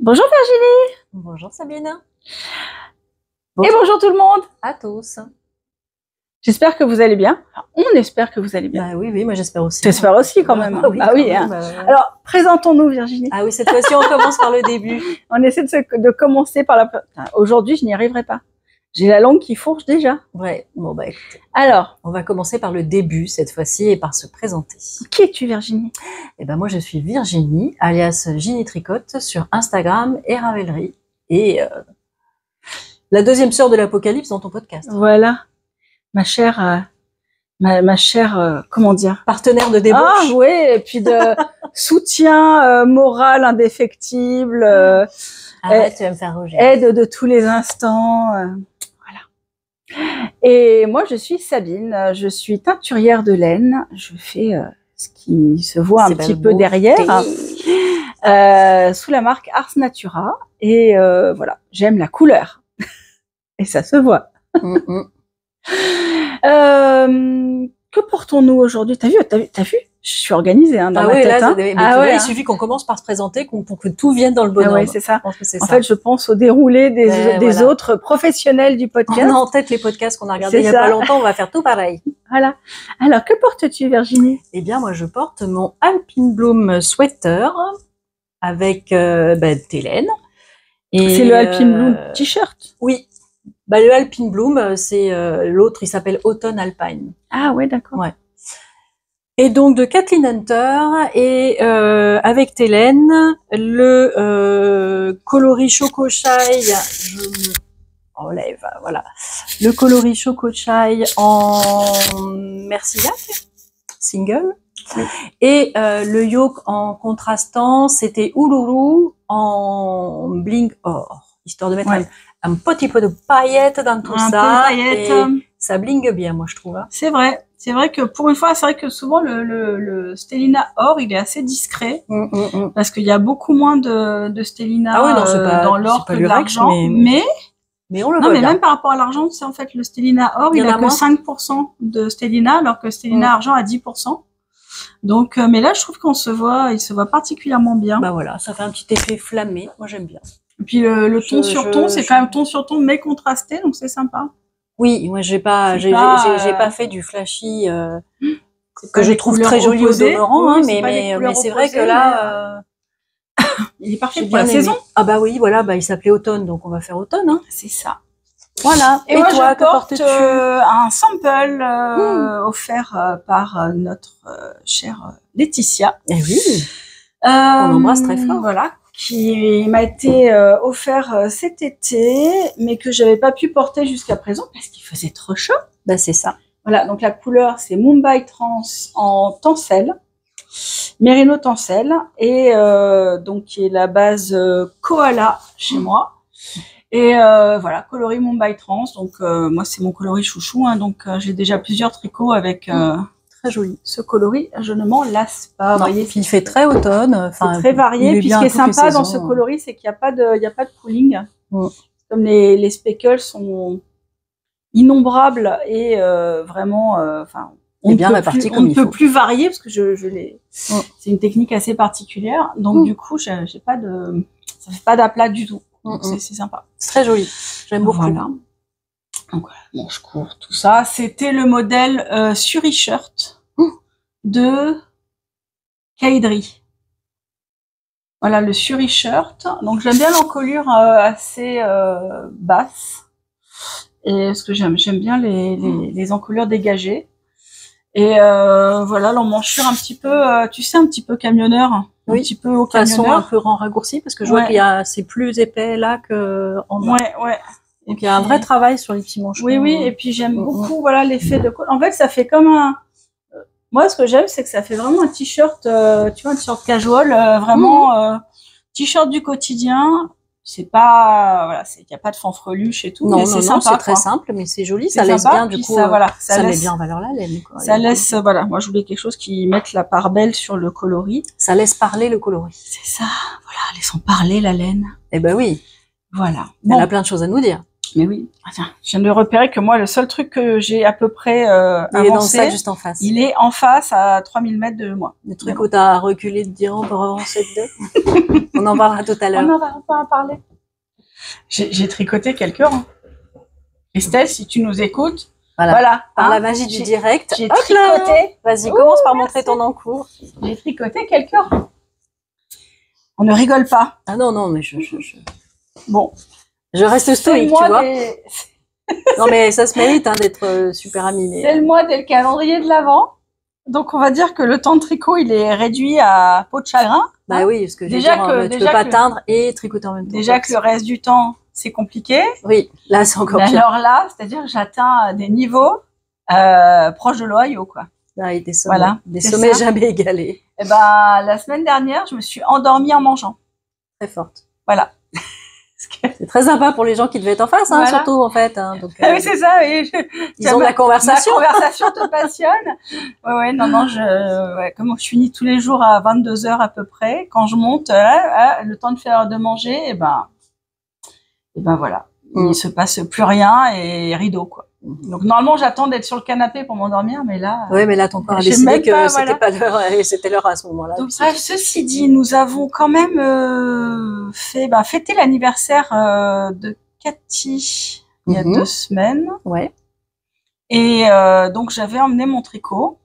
Bonjour Virginie. Bonjour Sabine. Et bonjour tout le monde. À tous. J'espère que vous allez bien. Enfin, on espère que vous allez bien. Bah oui, moi j'espère aussi. J'espère aussi quand même. Oui, ah oui. Hein. Alors, présentons-nous Virginie. Ah oui, cette fois-ci on commence par le début. On essaie de commencer par la... Aujourd'hui, je n'y arriverai pas. J'ai la langue qui fourche déjà. Ouais, bon bah écoutez. Alors, on va commencer par le début cette fois-ci et par se présenter. Qui es-tu Virginie? Eh ben moi je suis Virginie, alias Ginny Tricotte sur Instagram et Ravelry. Et la deuxième sœur de l'Apocalypse dans ton podcast. Voilà, ma chère, comment dire, partenaire de débauche. Ah oui, et puis de soutien moral indéfectible. Arrête, tu vas me faire rougir. Aide de tous les instants. Voilà. Et moi, je suis Sabine. Je suis teinturière de laine. Je fais ce qui se voit un petit peu derrière, sous la marque Ars Natura. Et voilà, j'aime la couleur. Et ça se voit. Que portons-nous aujourd'hui? T'as vu? Je suis organisée hein, dans ma tête. Là, mais là, il suffit qu'on commence par se présenter pour que tout vienne dans le bon ordre. Oui, c'est ça. En fait, je pense au déroulé des autres professionnels du podcast. On a en tête les podcasts qu'on a regardés il y a pas longtemps. On va faire tout pareil. Voilà. Alors, que portes-tu, Virginie? Eh bien, moi, je porte mon Alpine Bloom sweater avec tes laines. C'est le Alpine Bloom t-shirt? Oui. Bah, le Alpine Bloom, c'est l'autre, il s'appelle Autumn Alpine. Ah ouais, d'accord. Ouais. Et donc de Kathleen Hunter et avec Télène, le coloris Choco Chai, je me enlève, voilà, le coloris Choco Chai en Mercillac, single, et le yoke en contrastant, c'était Uluru en bling or, histoire de mettre un petit peu de paillettes dans tout ça, et ça blingue bien, moi je trouve. Hein. C'est vrai. C'est vrai que pour une fois, c'est vrai que souvent le Stellina or, il est assez discret parce qu'il y a beaucoup moins de Stellina dans l'or que de l'argent. Mais on le voit bien. Même par rapport à l'argent, c'est en fait le Stellina or, il a que 5% de Stellina, alors que Stellina argent a 10%. Donc, mais là, je trouve il se voit particulièrement bien. Bah voilà, ça fait un petit effet flammé. Moi, j'aime bien. Et puis le ton sur ton, c'est quand même ton sur ton mais contrasté, donc c'est sympa. Oui, moi j'ai pas fait du flashy que je trouve très joli au demeurant, mais c'est vrai que là il est parfait pour la saison. Ah bah oui, voilà, il s'appelait automne, donc on va faire automne. Hein. C'est ça. Voilà. Et moi, toi, que portes-tu? Un sample offert par notre chère Laetitia. Eh oui. On embrasse très fort. Voilà. Qui m'a été offert cet été, mais que j'avais pas pu porter jusqu'à présent parce qu'il faisait trop chaud. Bah c'est ça. Voilà, donc la couleur c'est Mumbai Trans en tencel, Merino tencel, et donc qui est la base koala chez moi. Et voilà, coloris Mumbai Trans. Donc moi c'est mon coloris chouchou, hein, donc j'ai déjà plusieurs tricots avec. Très joli. Ce coloris, je ne m'en lasse pas. Vous voyez, puis il fait très automne. C'est très varié. Puis ce qui est sympa dans ce coloris, c'est qu'il n'y a pas de pooling. Comme les speckles sont innombrables et vraiment, on ne peut plus varier parce que c'est une technique assez particulière. Donc du coup, ça fait pas d'aplat du tout. Donc c'est sympa. C'est très joli. J'aime beaucoup. Voilà. Donc voilà, manche court, tout ça. C'était le modèle Suri Shirt de Kaidri. Voilà, le Suri Shirt. Donc j'aime bien l'encolure assez basse. Et ce que j'aime bien les encolures dégagées. Et voilà, l'emmanchure un petit peu, tu sais, un petit peu camionneur. Un petit peu au camionneur. Façon un peu raccourci, parce que je vois qu'il y a, c'est plus épais là que en bas. Ouais. Donc il y a un vrai travail sur les petits manchons. Oui, et puis j'aime beaucoup, voilà, l'effet de colle. En fait, ça fait comme un... Moi, ce que j'aime, c'est que ça fait vraiment un t-shirt, tu vois, un t-shirt casual, vraiment t-shirt du quotidien. C'est pas, voilà, il n'y a pas de fanfreluche et tout. Non, c'est sympa. C'est très simple, mais c'est joli, ça laisse bien, du coup, ça met bien en valeur la laine. Ça laisse, voilà, moi je voulais quelque chose qui mette la part belle sur le coloris. Ça laisse parler le coloris. C'est ça, voilà, laissons parler la laine. Eh ben oui. Voilà. Elle a plein de choses à nous dire. Mais oui. Ah, tiens, je viens de repérer que moi, le seul truc que j'ai à peu près Il est dans le avancé, sac juste en face. il est en face à 3000 mètres de moi. Le truc où t'as reculé de dire, on peut avancer dedans. On en parlera tout à l'heure. On va en parler. J'ai tricoté quelques rangs. Estelle, si tu nous écoutes, voilà. Par la magie du direct. J'ai tricoté. Vas-y, commence par montrer ton encours. J'ai tricoté quelques rangs. On ne rigole pas. Ah non, mais Bon. Je reste stoïque, tu vois. Non, mais ça se mérite d'être super ami. Mais... C'est le mois dès le calendrier de l'Avent. Donc, on va dire que le temps de tricot, il est réduit à peau de chagrin. Bah oui, parce que tu peux pas teindre et tricoter en même temps. Déjà que le reste du temps, c'est compliqué. Oui, là, c'est encore pire. Alors là, c'est-à-dire que j'atteins des niveaux proches de l'Ohio, quoi. Ah, et des sommets jamais égalés. Et ben, la semaine dernière, je me suis endormie en mangeant. Très forte. Voilà. C'est très sympa pour les gens qui devaient être en face, voilà. Surtout en fait. Donc, oui, c'est ça. Oui. Ils ont de la conversation. La conversation te passionne. Ouais, non, comme je finis tous les jours à 22h à peu près, quand je monte, le temps de faire de manger, et ben voilà. Il se passe plus rien et rideau, quoi. Donc normalement j'attends d'être sur le canapé pour m'endormir, mais là. Oui, mais là ton corps a décidé que c'était pas l'heure, et c'était l'heure à ce moment-là. Donc bref, ceci dit, nous avons quand même fêté l'anniversaire de Cathy il y a 2 semaines. Ouais. Et donc j'avais emmené mon tricot.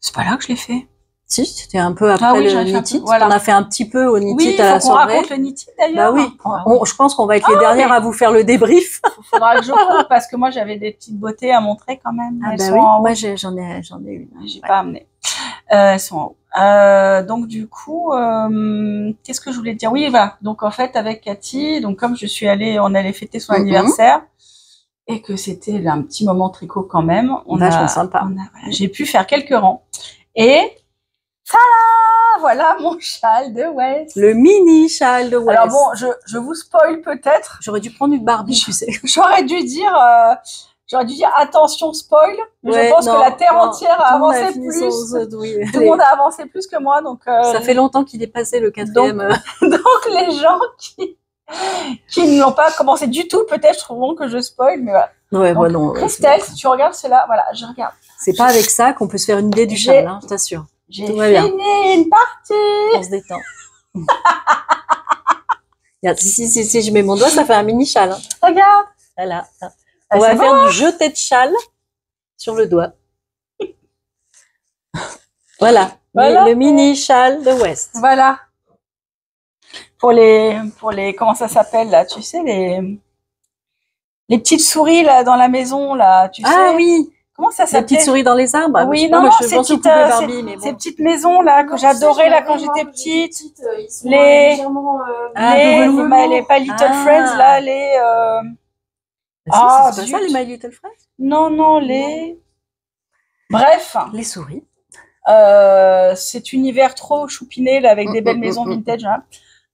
C'est pas là que je l'ai fait. Si, c'était un peu après le knitted. Voilà. On a fait un petit peu au knitted à la soirée. Oui, il faut qu'on raconte le knitted d'ailleurs. Bah oui, je pense qu'on va être les dernières à vous faire le débrief. Il faudra que je coupe parce que moi j'avais des petites beautés à montrer quand même. Ah bah oui, moi j'en ai une. J'ai pas amené. Elles sont en haut. Donc du coup, qu'est-ce que je voulais te dire? Oui, voilà. Donc en fait avec Cathy, donc comme on allait fêter son anniversaire et que c'était un petit moment tricot quand même. J'ai pu faire quelques rangs et voilà mon châle de West. Le mini châle de West. Alors bon, je vous spoil peut-être. J'aurais dû prendre une Barbie, tu sais. J'aurais dû dire attention spoil. Mais je pense que la terre entière a avancé plus. Tout le monde a avancé plus que moi, donc. Ça fait longtemps qu'il est passé le 4e. Donc les gens qui ne l'ont pas commencé du tout, peut-être trouveront que je spoil, mais voilà. Ouais, donc, non. Christelle, si tu regardes cela, voilà, je regarde. C'est pas avec ça qu'on peut se faire une idée du châle, je t'assure. J'ai fini une partie. On se détend. Si je mets mon doigt, ça fait un mini châle. Regarde. Voilà. On va faire du jeté de châle sur le doigt. Voilà. Le mini châle de West. Voilà. Pour les comment ça s'appelle là, tu sais, les petites souris là dans la maison là, tu sais. Ah oui. Comment ça s'appelle? Les petites souris dans les arbres. Oui, non, ces petites maisons là que j'adorais là quand j'étais petite. Les pas Little Friends là, les. c'est pas ça les My Little Friends? Non, les. Bref. Les souris. Cet univers trop choupiné là avec des belles maisons vintage. Hein.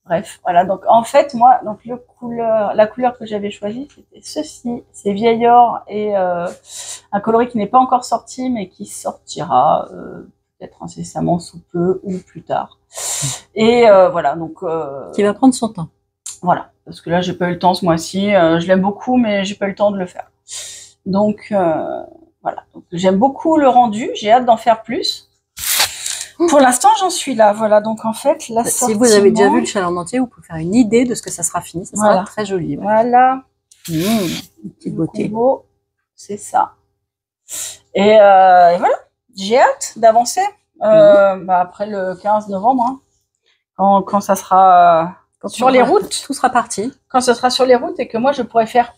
Bref, voilà. Donc en fait, moi, donc la couleur que j'avais choisie, c'était ceci. C'est vieil or et un coloris qui n'est pas encore sorti, mais qui sortira peut-être incessamment sous peu ou plus tard. Et voilà, donc. Qui va prendre son temps. Voilà, parce que là, j'ai pas eu le temps ce mois-ci. Je l'aime beaucoup, mais j'ai pas eu le temps de le faire. Donc voilà. Donc, j'aime beaucoup le rendu. J'ai hâte d'en faire plus. Pour l'instant, j'en suis là. Voilà, donc en fait, si vous avez déjà vu le châle en entier, vous pouvez faire une idée de ce que ça sera fini. Ça sera très joli. Ouais. Voilà. Une petite beauté. C'est ça. Et voilà, j'ai hâte d'avancer. Après le 15 novembre, hein, quand ça sera sur les routes. Tout sera parti. Quand ce sera sur les routes et que moi, je pourrai faire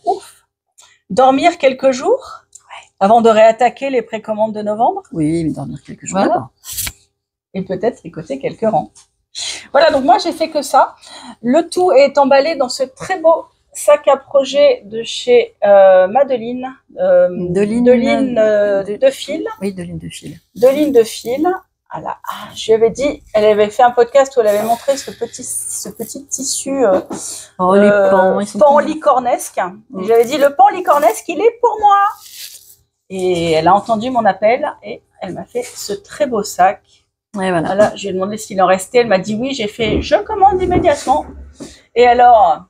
dormir quelques jours avant de réattaquer les précommandes de novembre. Oui, mais dormir quelques jours. Voilà. Et peut-être tricoter quelques rangs. Voilà, donc moi j'ai fait que ça. Le tout est emballé dans ce très beau sac à projet de chez Madeleine, de fil. Oui, de ligne de fil. De ligne de fil. Voilà. Je lui avais dit, elle avait fait un podcast où elle avait montré ce petit tissu les pan licornesque. Et j'avais dit, le pan licornesque, il est pour moi. Et elle a entendu mon appel et elle m'a fait ce très beau sac. Et voilà. Voilà, je lui ai demandé s'il en restait. Elle m'a dit oui. J'ai fait, je commande immédiatement. Et alors,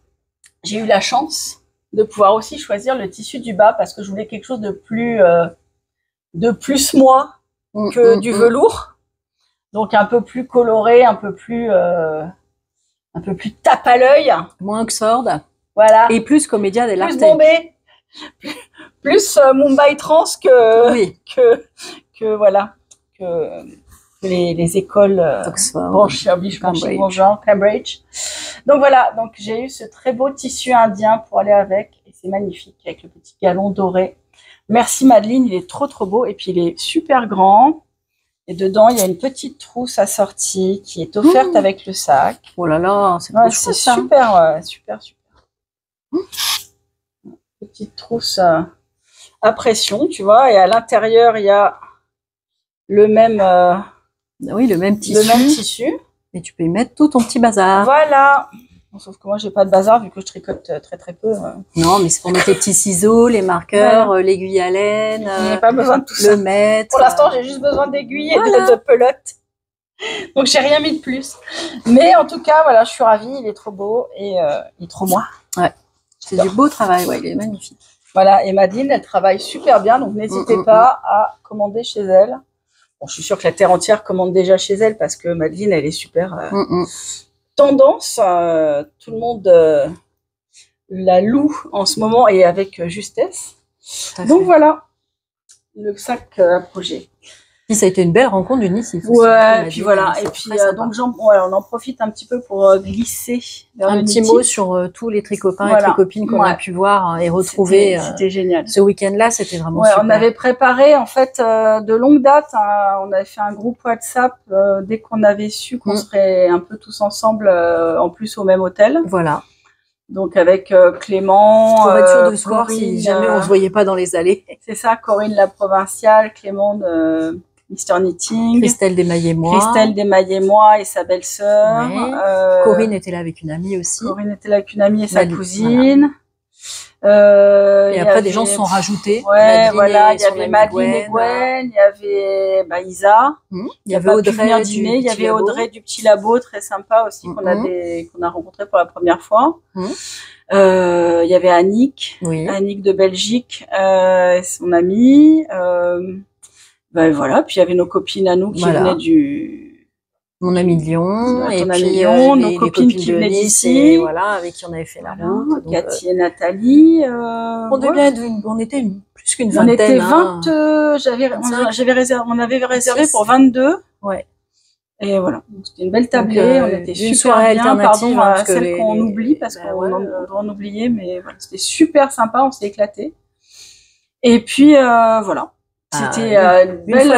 j'ai eu la chance de pouvoir aussi choisir le tissu du bas parce que je voulais quelque chose de plus moi que du velours. Donc un peu plus coloré, un peu plus tape à l'œil. Moins Oxford. Voilà. Et plus Commedia dell'arte. Plus Bombay. Plus Mumbai Trans que voilà. Que les écoles Cambridge. Donc voilà, donc j'ai eu ce très beau tissu indien pour aller avec et c'est magnifique avec le petit galon doré. Merci Madeleine, il est trop beau et puis il est super grand et dedans il y a une petite trousse assortie qui est offerte avec le sac. Oh là là, c'est super, super. Petite trousse à pression, tu vois, et à l'intérieur il y a le même tissu. Et tu peux y mettre tout ton petit bazar. Voilà. Bon, sauf que moi, j'ai pas de bazar vu que je tricote très peu. Non, mais c'est pour mettre les petits ciseaux, les marqueurs, l'aiguille à laine. Il n'y a pas besoin de tout ça. Le mètre. Pour l'instant, j'ai juste besoin d'aiguilles et de pelotes. Donc, j'ai rien mis de plus. Mais en tout cas, voilà, je suis ravie. Il est trop beau et il est trop moi. Ouais. C'est du beau travail. Ouais, il est magnifique. Voilà. Et Madeleine, elle travaille super bien. Donc, n'hésitez pas à commander chez elle. Bon, je suis sûre que la terre entière commande déjà chez elle parce que Madeleine, elle est super tendance. Tout le monde la loue en ce moment et avec justesse. Donc voilà, le sac à projet. Puis ça a été une belle rencontre du Nice. Ouais, et puis voilà. Et puis donc on en profite un petit peu pour glisser vers un petit mot sur tous les tricopains et tricopines qu'on a pu voir et retrouver. C'était génial. Ce week-end-là, c'était vraiment super. On avait préparé en fait de longue date. On avait fait un groupe WhatsApp dès qu'on avait su qu'on serait un peu tous ensemble, en plus au même hôtel. Voilà. Donc avec Clément, pour être sûr de se voir si jamais on se voyait pas dans les allées. C'est ça, Corinne la provinciale, Clément de Mister Knitting, Christelle Desmaillet-Moi et sa belle-sœur. Ouais. Corinne était là avec une amie aussi. Corinne était là avec une amie et sa cousine. Voilà. Et après, des gens se sont rajoutés. Ouais, voilà, il y avait Madeleine et Gwen, il y avait Isa. Il y avait Audrey dîner, il y avait Audrey du Petit Labo, très sympa aussi, qu'on a rencontré pour la première fois. Il y avait Annick, Annick de Belgique, son amie. Voilà, puis il y avait nos copines à nous qui venaient mon ami de Lyon, et puis Lyon, nos copines qui venaient d'ici, voilà, avec qui on avait fait la route. Cathy et Nathalie. On était plus qu'une vingtaine. On était 20. On avait réservé pour 22. Ouais. Et voilà, c'était une belle tablée. On était super soirée bien. Alternative, pardon, celle qu'on oublie parce qu'on doit en oublier, mais voilà, c'était super sympa. On s'est éclaté. Et puis voilà. C'était une belle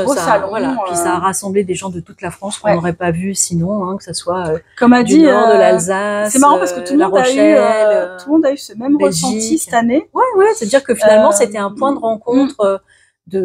beau salon. Voilà. Puis ça a rassemblé des gens de toute la France qu'on n'aurait pas vu sinon, que ça soit comme a dit, du nord, de l'Alsace, c'est marrant parce que tout le monde a eu ce même ressenti cette année. Ouais, c'est-à-dire que finalement c'était un point de rencontre.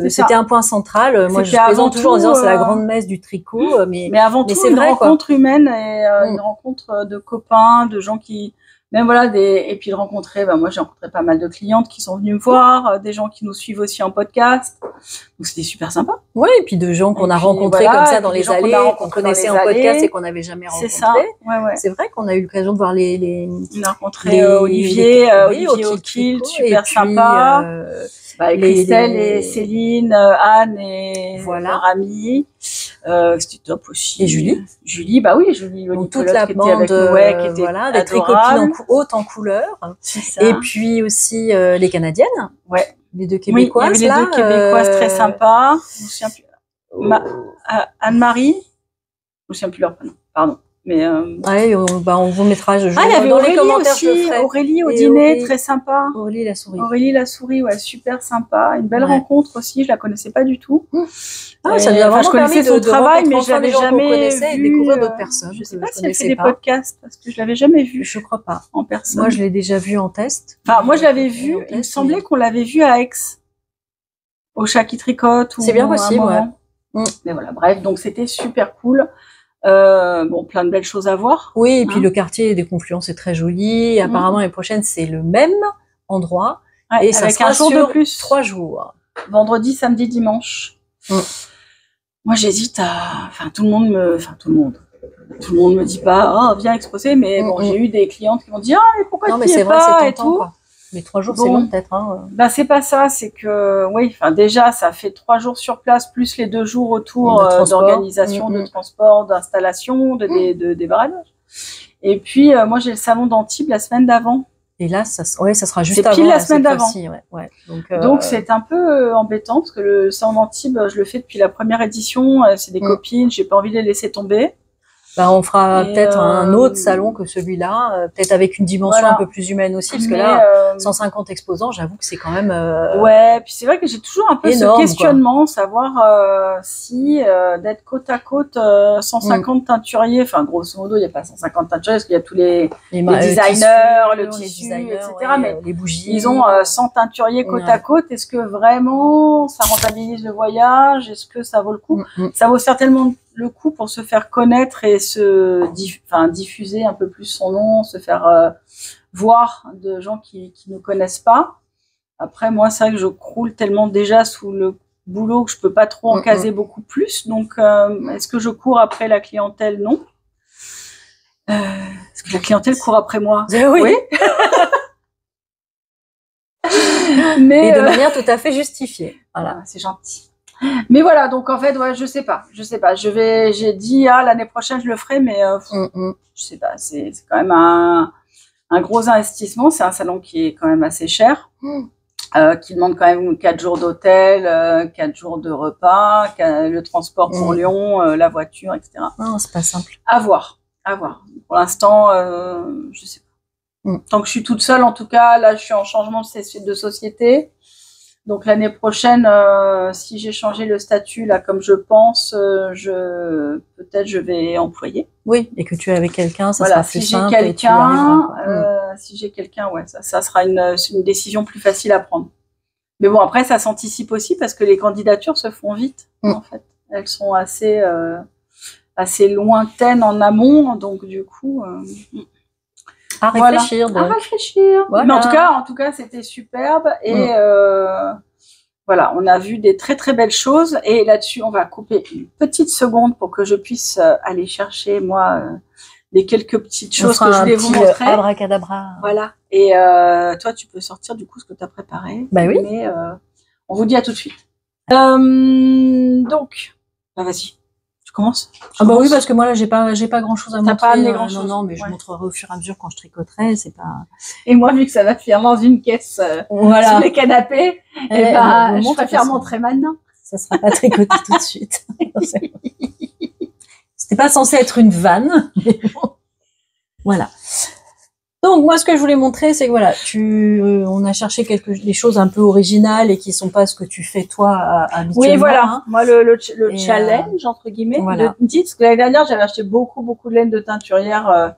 C'était un point central. Moi, je plaisante toujours en disant c'est la grande messe du tricot, mais avant tout une rencontre humaine et une rencontre de copains, de gens qui même voilà et puis de rencontrer moi j'ai rencontré pas mal de clientes qui sont venues me voir, des gens qui nous suivent aussi en podcast, donc c'était super sympa. Ouais, et puis de gens qu'on a rencontrés comme ça dans les allées, qu'on connaissait en podcast et qu'on n'avait jamais rencontrés. C'est ça. C'est vrai qu'on a eu l'occasion de voir on a rencontré Olivier O'Kill, super sympa. Christelle et Céline, Anne et leur amie. C'était top aussi. Et Julie. Julie, Julie. Donc toute la bande, qui était des tricopines hautes en couleur. Et puis aussi les Canadiennes. Ouais. Les deux Québécoises. Il y avait les deux Québécoises très sympas. Je me souviens plus. Anne-Marie. Je me souviens plus leur prénom. Pardon. Mais on vous mettra il y avait dans Aurélie les commentaires aussi, Aurélie au dîner, très sympa. Aurélie la souris. Aurélie la souris, super sympa. Une belle rencontre aussi, je la connaissais pas du tout. Ça nous a vraiment je connaissais son travail, mais je l'avais jamais vu. Et découvrir d'autres personnes. Je sais pas si elle fait des podcasts, parce que je l'avais jamais vu. Je crois pas. En personne. Moi, je l'ai déjà vu en test. Enfin, moi, je l'avais vu. Il me semblait qu'on l'avait vu à Aix. Au Chat qui tricote. C'est bien possible, Mais voilà, bref, donc c'était super cool. Plein de belles choses à voir. Oui, et puis le quartier des Confluences est très joli. Apparemment, l'année prochaine, c'est le même endroit. Et ça sera un jour de plus. 3 jours. Vendredi, samedi, dimanche. Moi, j'hésite à... tout le monde me dit pas, viens exposer, mais j'ai eu des clientes qui m'ont dit, mais pourquoi tu n'y es pas et tout. Mais 3 jours, c'est Bon. long peut-être. Hein. Ben, c'est pas ça, c'est que, oui, enfin, déjà, ça fait 3 jours sur place, plus les 2 jours autour De transport. d'organisation, de transport, d'installation, de débarradage. Et puis, moi, j'ai le salon d'Antibes la semaine d'avant. Et là, ça sera juste C'est avant. pile la semaine d'avant. Ouais. Donc, c'est un peu embêtant, parce que le salon d'Antibes, je le fais depuis la première édition, c'est des copines, j'ai pas envie de les laisser tomber. Bah, on fera peut-être un autre salon que celui-là, peut-être avec une dimension un peu plus humaine aussi, parce que là, 150 exposants, j'avoue que c'est quand même. Ouais, puis c'est vrai que j'ai toujours un peu énorme, ce questionnement, savoir si d'être côte à côte 150 teinturiers, enfin grosso modo, il n'y a pas 150 teinturiers, parce qu'il y a tous les designers, le tissu, etc. Ouais, mais les bougies. Ils ont 100 teinturiers côte à côte. Est-ce que vraiment ça rentabilise le voyage? Est-ce que ça vaut le coup? Ça vaut certainement le coup pour se faire connaître et diffuser un peu plus son nom, se faire voir de gens qui ne connaissent pas. Après, moi, c'est vrai que je croule tellement déjà sous le boulot que je peux pas trop en caser beaucoup plus. Donc, est-ce que je cours après la clientèle? Non. Est-ce que la clientèle court après moi? Oui. Mais, et de manière tout à fait justifiée. Voilà, c'est gentil. Mais voilà, donc en fait, ouais, je sais pas. J'ai dit, l'année prochaine, je le ferai, mais je sais pas. C'est quand même un gros investissement. C'est un salon qui est quand même assez cher, qui demande quand même 4 jours d'hôtel, 4 jours de repas, le transport pour Lyon, la voiture, etc. Non, c'est pas simple. À voir. Pour l'instant, je sais pas. Tant que je suis toute seule, en tout cas, là, je suis en changement de société. Donc l'année prochaine, si j'ai changé le statut là, comme je pense, peut-être je vais employer. Oui, et que tu es avec quelqu'un, ça sera plus simple. Si j'ai quelqu'un, ouais, ça sera une décision plus facile à prendre. Mais bon, après, ça s'anticipe aussi parce que les candidatures se font vite. En fait, elles sont assez lointaines en amont, donc du coup. À réfléchir. Voilà. À réfléchir. Voilà. Mais en tout cas, c'était superbe et voilà, on a vu des très très belles choses et là-dessus, on va couper une petite seconde pour que je puisse aller chercher moi les quelques petites choses que je voulais vous montrer. Abracadabra. Voilà. Et toi, tu peux sortir du coup ce que tu as préparé. Bah oui. Mais on vous dit à tout de suite. Donc, vas-y. Commence. Oui, parce que moi là j'ai pas grand chose à montrer. T'as pas amené grand chose. Non, mais je montrerai au fur et à mesure quand je tricoterai, c'est pas. Et moi, vu que ça va finir dans une caisse sur les canapés, je préfère montrer maintenant. Ça sera pas tricoté tout de suite. C'était pas censé être une vanne, mais bon. Voilà. Donc moi ce que je voulais montrer c'est que voilà, on a cherché des choses un peu originales et qui sont pas ce que tu fais toi habituellement. Oui voilà, moi le challenge entre guillemets de titre, parce que l'année dernière j'avais acheté beaucoup de laine de teinturière,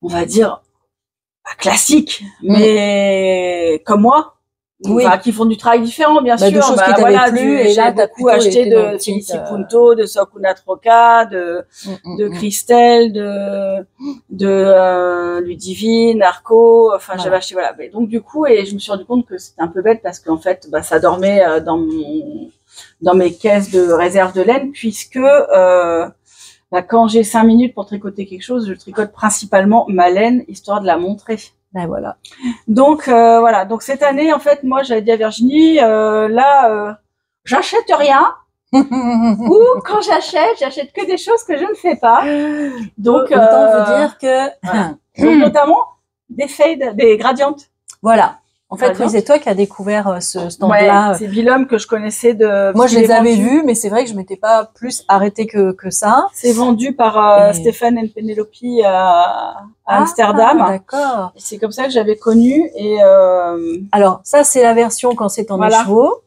on va dire classique, mais comme moi. Qui font du travail différent, bien sûr. De choses qui t'avaient plu, et là, t'as beaucoup acheté de Felici Punto, de Sakuna Troca, de Christelle, de Ludivine, Arco. Enfin, j'avais acheté, voilà. Donc, du coup, et je me suis rendu compte que c'était un peu bête parce qu'en fait, ça dormait dans mes caisses de réserve de laine puisque, quand j'ai 5 minutes pour tricoter quelque chose, je tricote principalement ma laine histoire de la montrer. Ben voilà. Donc voilà. Donc cette année, en fait, moi, j'avais dit à Virginie, j'achète rien. Ou quand j'achète que des choses que je ne fais pas. Donc autant vous dire que donc, notamment des fades, des gradientes. Voilà. En fait, c'est toi qui as découvert ce stand-là. Ouais, c'est Bilhomme que je connaissais de. Moi, je les avais vus, mais c'est vrai que je m'étais pas plus arrêtée que ça. C'est vendu par Stéphane et Penelope à Amsterdam. D'accord. C'est comme ça que j'avais connu et. Alors ça, c'est la version quand c'est en écheveau.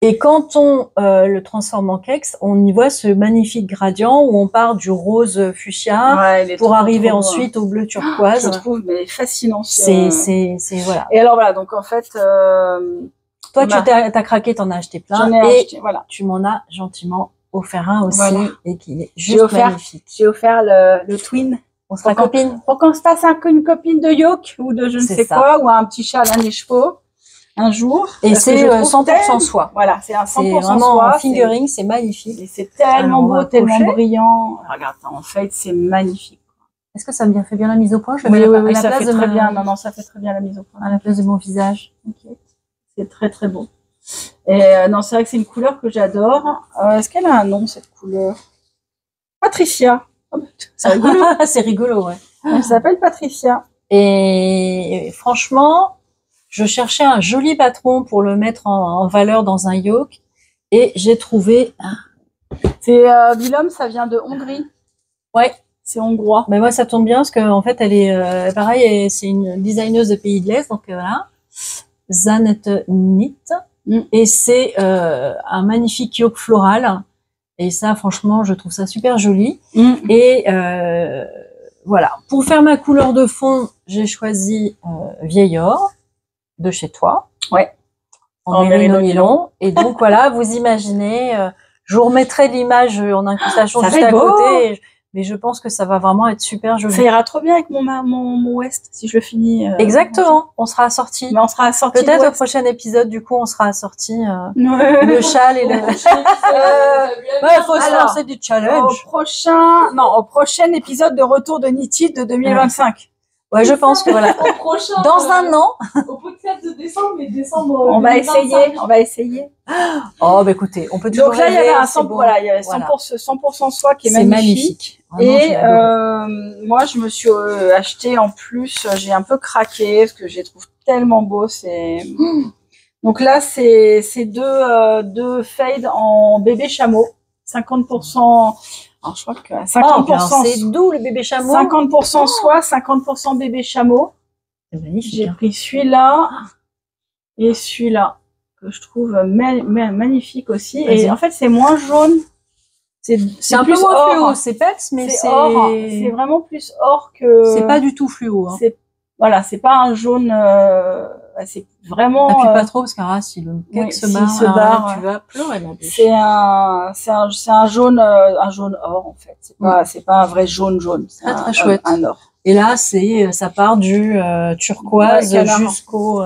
Et quand on le transforme en kex, on y voit ce magnifique gradient où on part du rose fuchsia pour arriver ensuite au bleu turquoise. Je trouve mais fascinant. C'est voilà. Et alors voilà, donc en fait, toi tu t'as craqué, t'en as acheté plein. J'en ai acheté, voilà. Tu m'en as gentiment offert un aussi et qui est juste magnifique. J'ai offert le twin. On sera copine. Pour qu'on se fasse une copine de yoke ou de je ne sais quoi ou un petit châle, un écheveau. Un jour. Et c'est 100% soie. Voilà, c'est un 100% vraiment soie. En fingering, c'est magnifique. Et c'est tellement beau, tellement brillant. Regarde, en fait, c'est magnifique. Est-ce que ça me fait bien la mise au point? Je Oui, mets oui, à oui, la ça place fait de très bien. Non, non, ça fait très bien la mise au point. à la place de mon visage. Ok. C'est très, très beau. Et non, c'est vrai que c'est une couleur que j'adore. Est-ce qu'elle a un nom, cette couleur? Patricia. Oh, c'est rigolo. C'est rigolo, ouais. Elle s'appelle Patricia. Et franchement, je cherchais un joli patron pour le mettre en valeur dans un yoke et j'ai trouvé. C'est Bilom, ça vient de Hongrie. Ouais. C'est hongrois. Mais moi, ça tombe bien parce qu'en fait, elle est pareil, et c'est une designeuse de pays de l'Est, donc voilà. Zanette Knit. Et c'est un magnifique yoke floral. Et ça, franchement, je trouve ça super joli. Et voilà. Pour faire ma couleur de fond, j'ai choisi Vieil Or de chez toi. Ouais. En mérino nylon. Et donc voilà, vous imaginez, je vous remettrai l'image en incrustation juste à côté. Mais je pense que ça va vraiment être super joli. Ça ira trop bien avec mon West, si je le finis. Exactement, on sera assorti. Mais on sera assorti. Peut-être au prochain épisode, du coup, on sera assorti le châle et le. Ouais, faut se lancer du challenge. Au prochain épisode de Retour de Nitide de 2025. Ouais, je pense que voilà. Au prochain, dans un an. Au podcast de décembre, mais décembre. On va essayer. Oh, bah écoutez, on peut toujours. Donc là, il y avait un 100%, bon. Voilà, il y avait 100% soie qui est magnifique. Vraiment, et moi, je me suis acheté en plus, j'ai un peu craqué parce que je les trouve tellement beaux. Donc là, c'est deux fades en bébé chameau, 50%. Alors, je crois que 50%. C'est doux le bébé chameau. 50% soie, 50% bébé chameau. C'est magnifique. J'ai pris celui-là et celui-là que je trouve magnifique aussi. Et en fait, c'est moins jaune. C'est un peu moins fluo. C'est peps, mais c'est vraiment plus or que. C'est pas du tout fluo. Hein. Voilà, c'est pas un jaune. C'est vraiment. Appuie pas trop parce qu'un si le cake se barre, tu vas pleurer ma biche. C'est un jaune or en fait. C'est pas un vrai jaune. C'est très chouette. Un or. Et là, ça part du turquoise jusqu'au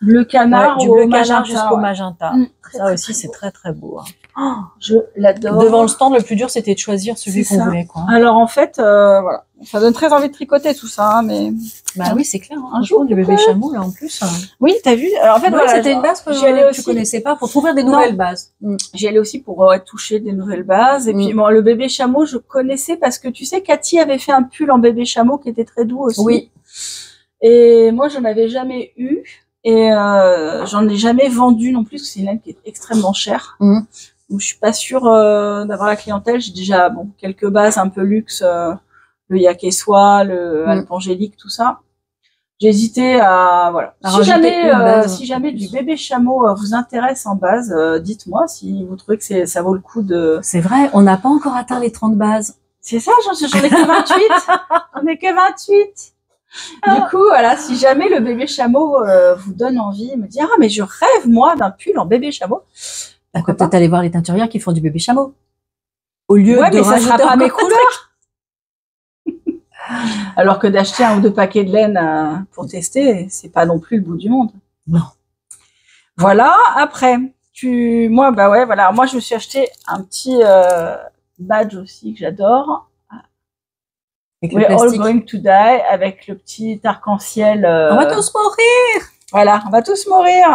bleu canard, du bleu canard jusqu'au magenta. Ça aussi, c'est très très beau. Hein. Oh, je l'adore. Devant le stand, le plus dur, c'était de choisir celui qu'on voulait, quoi. Alors en fait, voilà, ça donne très envie de tricoter tout ça, hein, mais. Bah oui, c'est clair. Un jour du bébé chameau là en plus. Oui, t'as vu. Alors, en fait, voilà, c'était une base que tu connaissais pas pour trouver des nouvelles bases. J'y allais aussi pour toucher des nouvelles bases. Et puis bon, le bébé chameau, je connaissais parce que tu sais, Cathy avait fait un pull en bébé chameau qui était très doux aussi. Oui. Et moi, j'en avais jamais eu. Et j'en ai jamais vendu non plus, parce que c'est une laine qui est extrêmement chère. Donc, je suis pas sûre d'avoir la clientèle. J'ai déjà quelques bases un peu luxe, le Yaké Soie, le Alpangélique, tout ça. J'ai hésité à si jamais du bébé chameau vous intéresse en base, dites-moi si vous trouvez que ça vaut le coup de. C'est vrai, on n'a pas encore atteint les 30 bases. C'est ça, j'en ai que 28. On est que 28. Du coup, voilà, si jamais le bébé chameau vous donne envie, me dire mais je rêve moi d'un pull en bébé chameau. On peut peut-être aller voir les teinturières qui font du bébé chameau. Au lieu de mais ça sera pas mes couleurs. Alors que d'acheter 1 ou 2 paquets de laine pour tester, c'est pas non plus le bout du monde. Non. Voilà, après, moi, voilà, moi je me suis acheté un petit badge aussi que j'adore. We're all going to die, avec le petit arc-en-ciel. On va tous mourir. Voilà, on va tous mourir.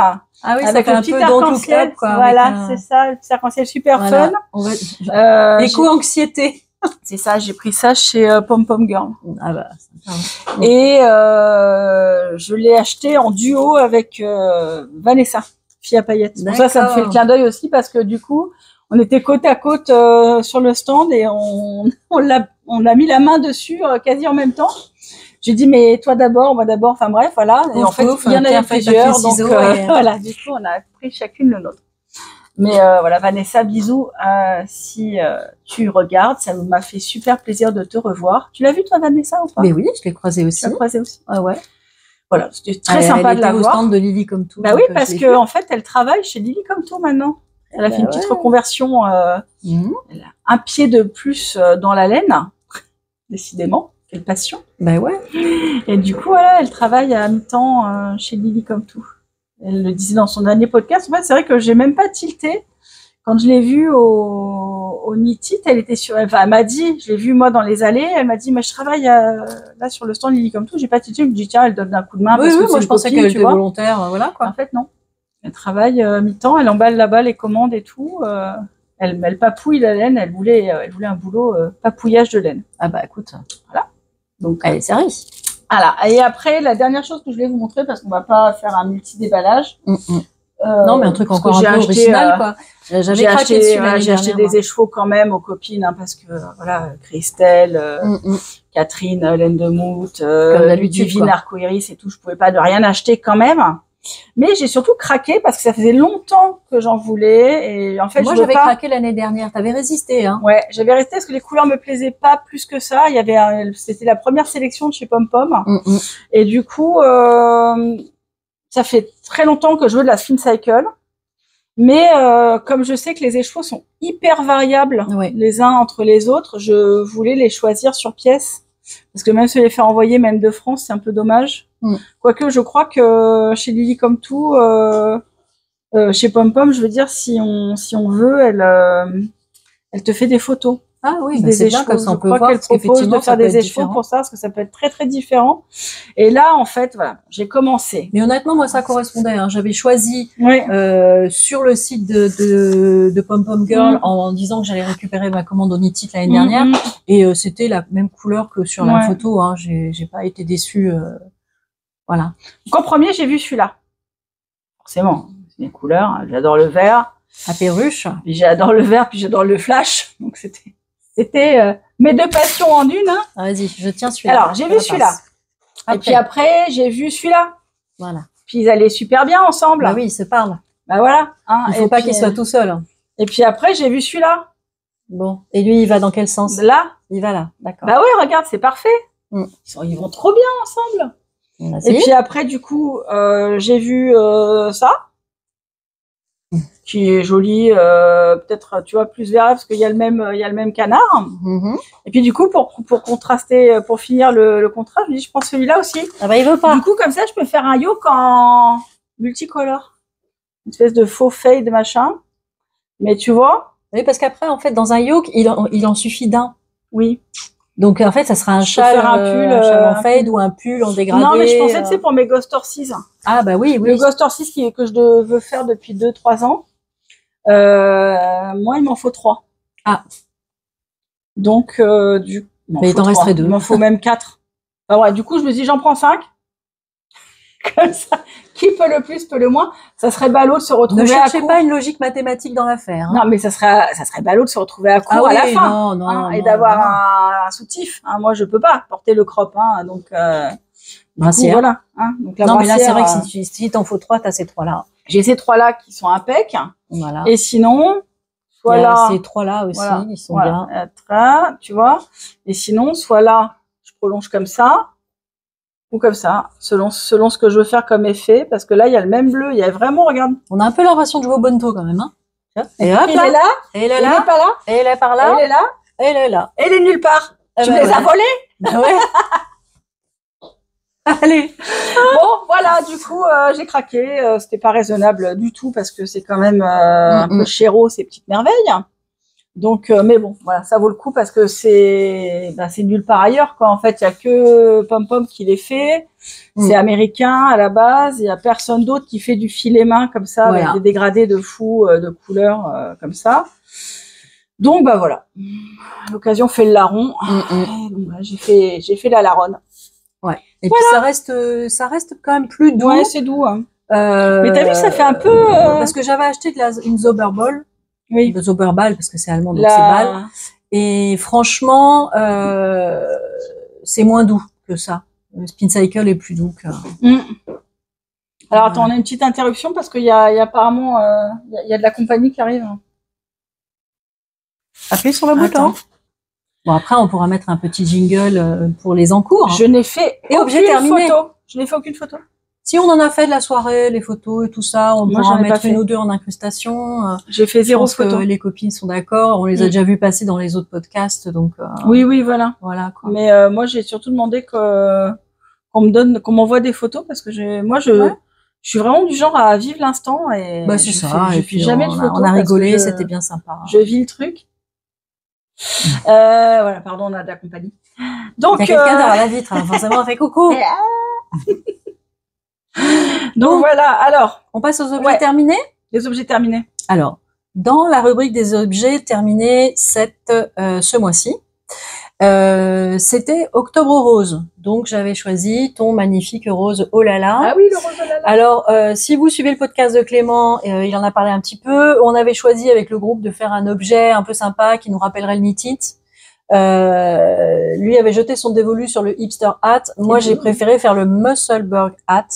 Ah oui, avec ça fait un peu Don't Look Up, quoi. Voilà, c'est ça, le petit arc-en-ciel super fun. Éco-anxiété. C'est ça, j'ai pris ça chez Pom Pom Girl. Ah bah, et je l'ai acheté en duo avec Vanessa, fille à paillettes. Pour ça me fait le clin d'œil aussi parce que du coup, on était côte à côte sur le stand et on a mis la main dessus quasi en même temps. J'ai dit mais toi d'abord, moi d'abord, enfin bref, voilà. Et en fait, il y en avait plusieurs, donc voilà. Du coup, on a pris chacune le nôtre. Mais voilà, Vanessa, bisous. Si tu regardes, ça m'a fait super plaisir de te revoir. Tu l'as vu toi, Vanessa, ou pas? Mais oui, je l'ai croisée aussi. Tu l'as croisée aussi. Ah ouais. Voilà, c'était très sympa de la voir. Elle était au stand de Lily comme tout. Bah oui, parce que en fait, elle travaille chez Lily comme tout maintenant. Elle a fait une petite reconversion. Elle a un pied de plus dans la laine, décidément. Quelle passion. Bah ouais. Et du coup, voilà, elle travaille à mi-temps chez Lily comme tout. Elle le disait dans son dernier podcast. En fait, c'est vrai que j'ai même pas tilté quand je l'ai vue au au Nitit, elle était sur, enfin, elle m'a dit, je l'ai vue moi dans les allées, elle m'a dit, mais je travaille là sur le stand Lily comme tout, j'ai pas titulé, je me dis tiens, elle donne un coup de main Oui, parce oui, que moi c'est je une pensais copine, qu'elle tu était vois. volontaire, voilà quoi. En fait non, elle travaille mi-temps, elle emballe là-bas les commandes et tout, elle papouille la laine, elle voulait un boulot papouillage de laine. Ah bah écoute, Donc elle est servie. voilà. Et après la dernière chose que je voulais vous montrer parce qu'on va pas faire un multi-déballage. Non, mais un truc parce que encore un j'ai peu acheté, original, quoi. J'avais craqué dessus l'année j'ai acheté dernière, des écheveaux quand même aux copines, hein, parce que voilà, Christelle, Catherine, Laine de Mout, Comme d'habitude, Ludivine quoi. Arcoiris et tout, je pouvais pas de rien acheter quand même. Mais j'ai surtout craqué parce que ça faisait longtemps que j'en voulais et en fait Moi, je veux j'avais pas. craqué l'année dernière. T'avais résisté, hein. Ouais, j'avais resté parce que les couleurs me plaisaient pas plus que ça. Il y avait, c'était la première sélection de chez Pom Pom et du coup, ça fait très longtemps que je veux de la Spin Cycle. Mais comme je sais que les écheveaux sont hyper variables les uns entre les autres, je voulais les choisir sur pièce. Parce que même se les faire envoyer même de France, c'est un peu dommage. Quoique je crois que chez Lily comme tout, chez Pom Pom, je veux dire, si on veut, elle te fait des photos. Ah oui, des c'est bien, écheveaux. comme ça on Je peut crois voir, qu'elle parce propose qu'effectivement, de faire ça peut des être écheveaux différent. pour ça, parce que ça peut être très très différent. Et là, en fait, voilà, j'ai commencé. Mais honnêtement, moi, ça correspondait, hein. J'avais choisi Oui. sur le site de Pom Pom Girl en disant que j'allais récupérer ma commande au Nitit l'année dernière, et c'était la même couleur que sur la photo, hein. J'ai pas été déçue, voilà. Donc en premier, j'ai vu celui-là. Forcément, c'est mes couleurs, hein. J'adore le vert. À perruche. Puis j'adore le vert, puis j'adore le flash. Donc c'était mes deux passions en une. Hein. Ah, vas-y, je tiens celui-là. Alors, j'ai vu celui-là. Et puis après, j'ai vu celui-là. Voilà. Puis ils allaient super bien ensemble. Bah oui, ils se parlent. Bah voilà. Hein. Il faut pas qu'il soit tout seul. Et puis après, j'ai vu celui-là. Bon. Et lui, il va dans quel sens? Là. Il va là, d'accord. Bah oui, regarde, c'est parfait. Ils vont trop bien ensemble. Merci. Et puis après, du coup, j'ai vu ça, qui est joli, peut-être, tu vois, plus vert parce qu'il y a le même canard. Et puis du coup, pour contraster, pour finir le contraste, je me dis, je prends celui-là aussi. Ah bah il veut pas. Du coup, comme ça, je peux faire un yoke en multicolore, une espèce de faux fade machin. Mais tu vois. Oui, parce qu'après, en fait, dans un yoke, il en suffit d'un. Oui. Donc en fait, ça sera un châle, un châle en fade ou un pull en dégradé. Non, mais je pensais que c'est pour mes Ghost Horses. Ah bah oui, oui. Le Ghost Horses que je veux faire depuis 2-3 ans. Moi, il m'en faut 3. Ah. Donc, mais il t'en resterait 2. Il m'en faut même 4. Ah ouais, du coup, je me dis, j'en prends 5. Comme ça, qui peut le plus, peut le moins. Ça serait ballot de se retrouver à court. Ne cherchez pas une logique mathématique dans l'affaire. Hein. Non, mais ça serait ballot de se retrouver à court à la fin. Non, et d'avoir un soutif. Hein. Moi, je peux pas porter le crop. Hein, donc, brassière. Coup, voilà. Hein. Donc, non, mais là, c'est vrai que si t'en faut 3, t'as ces 3-là. J'ai ces 3-là qui sont impec. Voilà. Et sinon, soit là. Ces 3-là aussi, voilà, ils sont bien. Là, tu vois. Et sinon, soit là, je prolonge comme ça. Ou comme ça, selon ce que je veux faire comme effet, parce que là, il y a le même bleu, il y a vraiment, regarde. On a un peu l'impression de jouer au bonto quand même, hein. Et hop, il est là, et il est là, il est pas là, et il est par là, et il est là, et il est là. et il est nulle part. Tu me les as volés? Ben ouais. Allez. Bon, voilà, du coup, j'ai craqué. C'était pas raisonnable du tout, parce que c'est quand même un peu chéro, ces petites merveilles. Donc, mais bon, voilà, ça vaut le coup parce que c'est nulle part ailleurs, quoi. En fait, il y a que Pom Pom qui les fait. C'est américain à la base. Il y a personne d'autre qui fait du filet main comme ça, avec des dégradés de fou, de couleurs comme ça. Donc, bah voilà. L'occasion fait le larron. Donc, bah, j'ai fait la laronne. Ouais. Et puis ça reste quand même plus doux. Ouais, c'est doux. Hein. Mais t'as vu, ça fait un peu. Parce que j'avais acheté une Zauberball. Oui. De Zauberball, parce que c'est allemand, donc c'est balle. Et franchement, c'est moins doux que ça. Le Spin Cycle est plus doux que... Alors, attends, on a une petite interruption parce qu'il y a apparemment, il y a de la compagnie qui arrive. Appuie sur le bouton. Bon, après, on pourra mettre un petit jingle pour les encours. Je n'ai fait aucune photo. Je n'ai fait aucune photo. Si on en a fait de la soirée, les photos et tout ça, on pourra en mettre une ou deux en incrustation. J'ai fait 0 photos. Les copines sont d'accord. On les a déjà vues passer dans les autres podcasts, donc. Oui, voilà. Voilà quoi. Mais moi, j'ai surtout demandé qu'on m'envoie des photos parce que je suis vraiment du genre à vivre l'instant et. Bah c'est ça. Et puis jamais de photos. On a rigolé, c'était bien sympa. Je vis le truc. Voilà, pardon, on a de la compagnie. Donc, il y a quelqu'un derrière la vitre, alors forcément on fait coucou. donc voilà, alors, On passe aux objets Ouais. terminés. les objets terminés. Alors, dans la rubrique des objets terminés ce mois-ci, c'était Octobre Rose. Donc, j'avais choisi ton magnifique rose Oh là là. Ah oui, le rose lala. Alors, si vous suivez le podcast de Clément, il en a parlé un petit peu. On avait choisi avec le groupe de faire un objet un peu sympa qui nous rappellerait le knit-it. Lui avait jeté son dévolu sur le hipster hat. Moi, j'ai préféré faire le Musselburgh hat,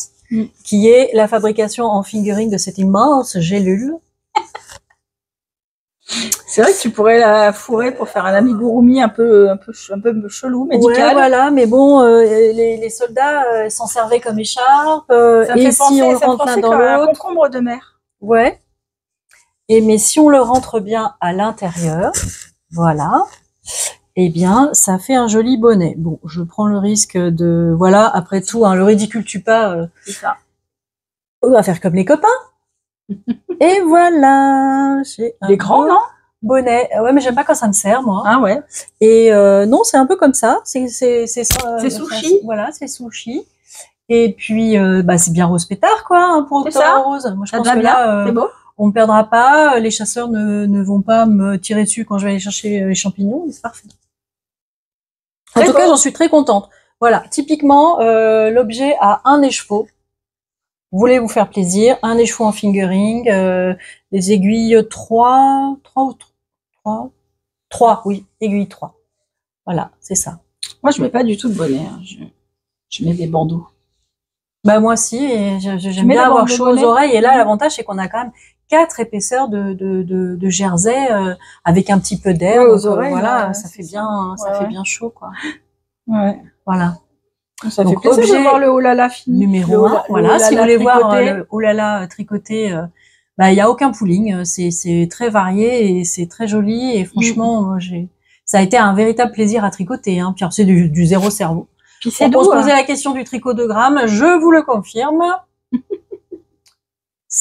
qui est la fabrication en fingering de cette immense gélule. C'est vrai que tu pourrais la fourrer pour faire un amigurumi un peu chelou, médical. Ouais, voilà, mais bon, les soldats s'en servaient comme écharpe. Ça me Et fait si penser, on le ça me rentre l'un pensait dans comme un l'autre, concombre de mer. ouais. Et mais si on le rentre bien à l'intérieur, voilà, eh bien, ça fait un joli bonnet. Bon, je prends le risque de, voilà, après tout, hein, le ridicule tue pas. C'est ça. On va faire comme les copains. Et voilà, j'ai un Il est grand, non? bonnet. Ouais, mais j'aime pas quand ça me sert, moi. Ah ouais. Et non, c'est un peu comme ça. C'est sushi. Voilà, c'est sushi. Et puis, c'est bien rose pétard, quoi, hein, pour C'est Octobre ça. Rose. Moi, je Ça pense te va que bien, là, c'est beau. on me perdra pas. Les chasseurs ne vont pas me tirer dessus quand je vais aller chercher les champignons. C'est parfait. En Très tout cas, beau. j'en suis très contente. Voilà, typiquement, l'objet a un écheveau. Vous voulez vous faire plaisir, un écheveau en fingering, les aiguilles 3, oui, aiguille 3. Voilà, c'est ça. Moi, je mets pas du tout de bonnet. Hein. Je mets des bandeaux. Bah moi aussi, et j'aime mets bien la avoir bande de chaud aux bonnet. oreilles. Et là, l'avantage, c'est qu'on a quand même 4 épaisseurs de jersey avec un petit peu d'air. Ouais, aux Donc, oreilles, voilà, ouais, ça c'est fait ça. bien, ça Ouais, fait ouais. bien chaud, quoi. Ouais. Voilà. Ça Donc, fait plaisir objet de voir le oh là là fini. Numéro 1, voilà. Si vous voulez voir tricoté. le oh là là tricoté, il y a aucun pooling. C'est très varié et c'est très joli. Et franchement, moi, ça a été un véritable plaisir à tricoter. Hein. Puis alors, c'est du zéro cerveau. Puis c'est Quand on doux. se posait la question du tricot de grammes, je vous le confirme.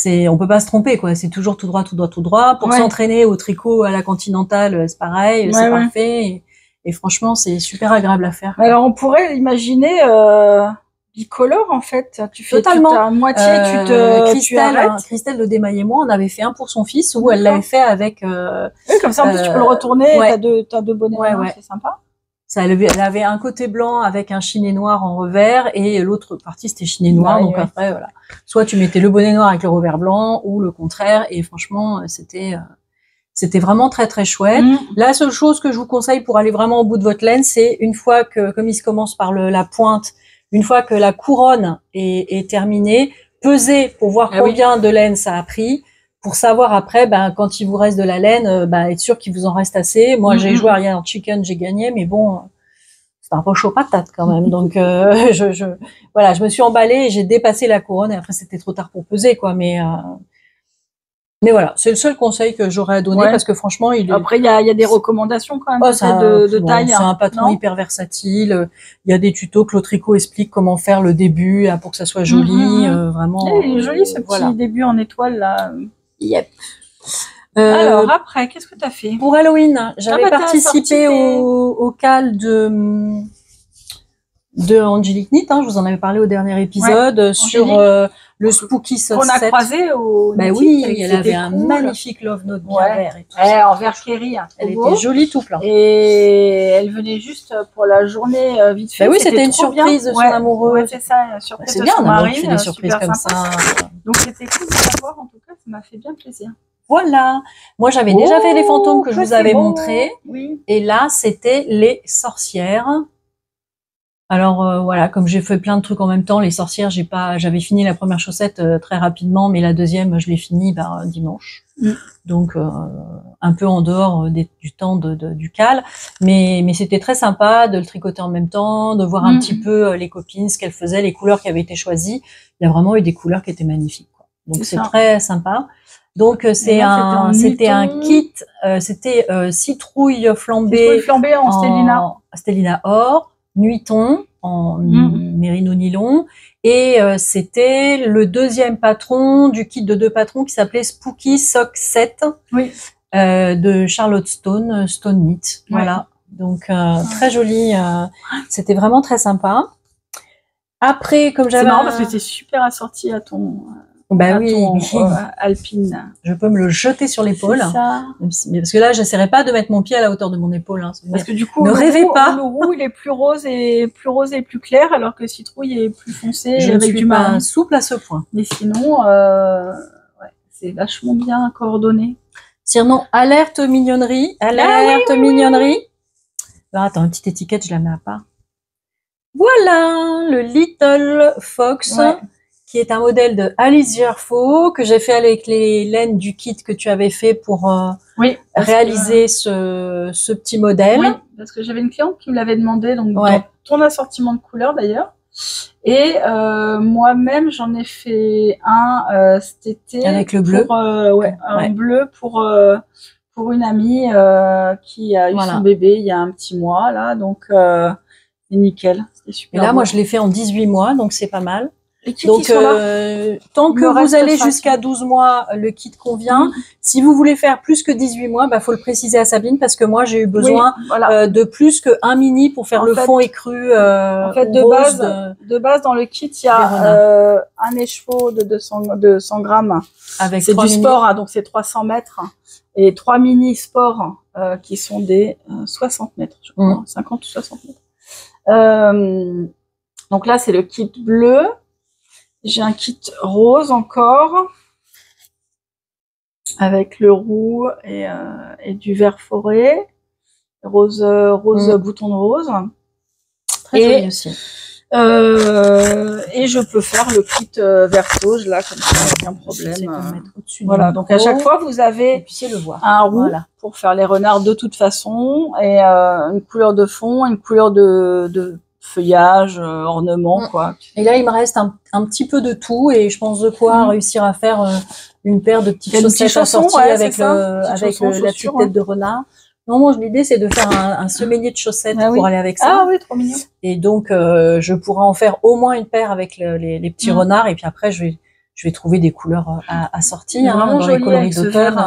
On peut pas se tromper, quoi. C'est toujours tout droit, tout droit, tout droit. Pour Ouais. s'entraîner au tricot à la continentale, c'est pareil, Ouais, c'est ouais. parfait. Et franchement, c'est super agréable à faire. Alors, on pourrait imaginer bicolore, en fait. Tu fais Totalement. tout à moitié, tu Christelle, arrêtes. Christelle de Desmailles et moi, on avait fait un pour son fils où elle D'accord. l'avait fait avec. Oui, comme ça, en plus, tu peux le retourner. ouais. T'as deux bonnets. Ouais, hein, ouais. C'est sympa. Elle avait un côté blanc avec un chiné noir en revers et l'autre partie c'était chiné noir. Ouais, donc ouais. après, voilà. Soit tu mettais le bonnet noir avec le revers blanc ou le contraire. Et franchement, c'était vraiment très très chouette. La seule chose que je vous conseille pour aller vraiment au bout de votre laine, c'est une fois que, comme il se commence par la pointe, une fois que la couronne est terminée, peser pour voir combien de laine ça a pris, pour savoir après, quand il vous reste de la laine, être sûr qu'il vous en reste assez. Moi, j'ai joué à Ariane Chicken, j'ai gagné, mais bon, c'est un peu chaud patate quand même. Donc, voilà, je me suis emballée et j'ai dépassé la couronne et après c'était trop tard pour peser, quoi. Mais voilà, c'est le seul conseil que j'aurais à donner parce que franchement, Après, il y a des recommandations quand même de taille. C'est un patron hyper versatile. Il y a des tutos que l'Autrico explique comment faire le début pour que ça soit joli. Vraiment. Il est joli ce petit début en étoile là. Yep. Alors après, qu'est-ce que tu as fait? Pour Halloween, j'avais participé au cal de Angelique Knit, je vous en avais parlé au dernier épisode sur le Spooky Sauce qu'on a Set. croisé au oui, elle avait un magnifique love note bien vert et tout. En vert Kerry. Elle était jolie tout plein. Et elle venait juste pour la journée vite fait. Oui, c'était une surprise de son amoureux. Ouais, c'est ça, une surprise c'est de bien, son mari. fait des surprises comme ça. Donc c'était cool de savoir, en tout cas, ça m'a fait bien plaisir. Voilà. Moi, j'avais déjà fait les fantômes que je vous avais montrés. Oui. Et là, c'était les sorcières. Alors voilà, comme j'ai fait plein de trucs en même temps, les sorcières, j'avais fini la première chaussette très rapidement, mais la deuxième, je l'ai finie dimanche. Donc un peu en dehors du temps du cal, mais c'était très sympa de le tricoter en même temps, de voir un petit peu les copines, ce qu'elles faisaient, les couleurs qui avaient été choisies. Il y a vraiment eu des couleurs qui étaient magnifiques, quoi. Donc c'est très sympa. Donc c'était un kit, c'était citrouille flambée en Stellina or, nuiton en mérino nylon, et c'était le deuxième patron du kit de 2 patrons qui s'appelait Spooky Sock Set. Oui. de Charlotte Stone, Stone Knit. Voilà. Donc, très joli. C'était vraiment très sympa. Après, comme j'avais... C'est marrant parce que c'est super assorti à ton... Bah oui, alpine. Je peux me le jeter sur l'épaule. Parce que là, j'essaierai pas de mettre mon pied à la hauteur de mon épaule. Hein. Parce que du coup, ne rêvez pas. Le roux, il est plus rose et plus clair, alors que citrouille est plus foncé. Je ne suis pas souple à ce point. Mais sinon, c'est vachement bien coordonné. Sinon, alerte mignonnerie. Alerte mignonnerie. Alors, attends, une petite étiquette, je la mets à part. Voilà, le Little Fox. Qui est un modèle de Alice Gerfaux que j'ai fait avec les laines du kit que tu avais fait pour réaliser ce petit modèle. Oui, parce que j'avais une cliente qui me l'avait demandé, donc dans ton assortiment de couleurs d'ailleurs. Et moi-même, j'en ai fait un cet été. Avec le bleu. Un bleu pour une amie qui a eu son bébé il y a un petit mois, là. Donc, c'est nickel. C'est super. Et là, moi, je l'ai fait en 18 mois, donc c'est pas mal. Les kits, donc, tant que vous allez jusqu'à 12 mois, le kit convient. Si vous voulez faire plus que 18 mois, bah, faut le préciser à Sabine parce que moi, j'ai eu besoin de plus qu'un mini pour faire le fond écru. En fait, de base, dans le kit, il y a un écheveau de 100 grammes. C'est du sport, hein, donc c'est 300 mètres. Et 3 mini sports qui sont des 60 mètres, je crois, 50 ou 60 mètres. Donc là, c'est le kit bleu. J'ai un kit rose encore, avec le roux et du vert forêt, rose bouton de rose. Très joli aussi. Et je peux faire le kit vert sauge là, comme ça, aucun problème. Voilà, donc à chaque fois vous avez un roux pour faire les renards de toute façon, et une couleur de fond, une couleur de feuillage, ornement, quoi. Et là, il me reste un petit peu de tout et je pense de quoi réussir à faire une paire de petites chaussettes assorties avec la petite tête de renard. Non, moi, l'idée, c'est de faire un semainier de chaussettes pour aller avec ça. Ah oui, trop mignon. Et donc, je pourrais en faire au moins une paire avec les petits renards et puis après, je vais trouver des couleurs assorties dans les coloris d'automne.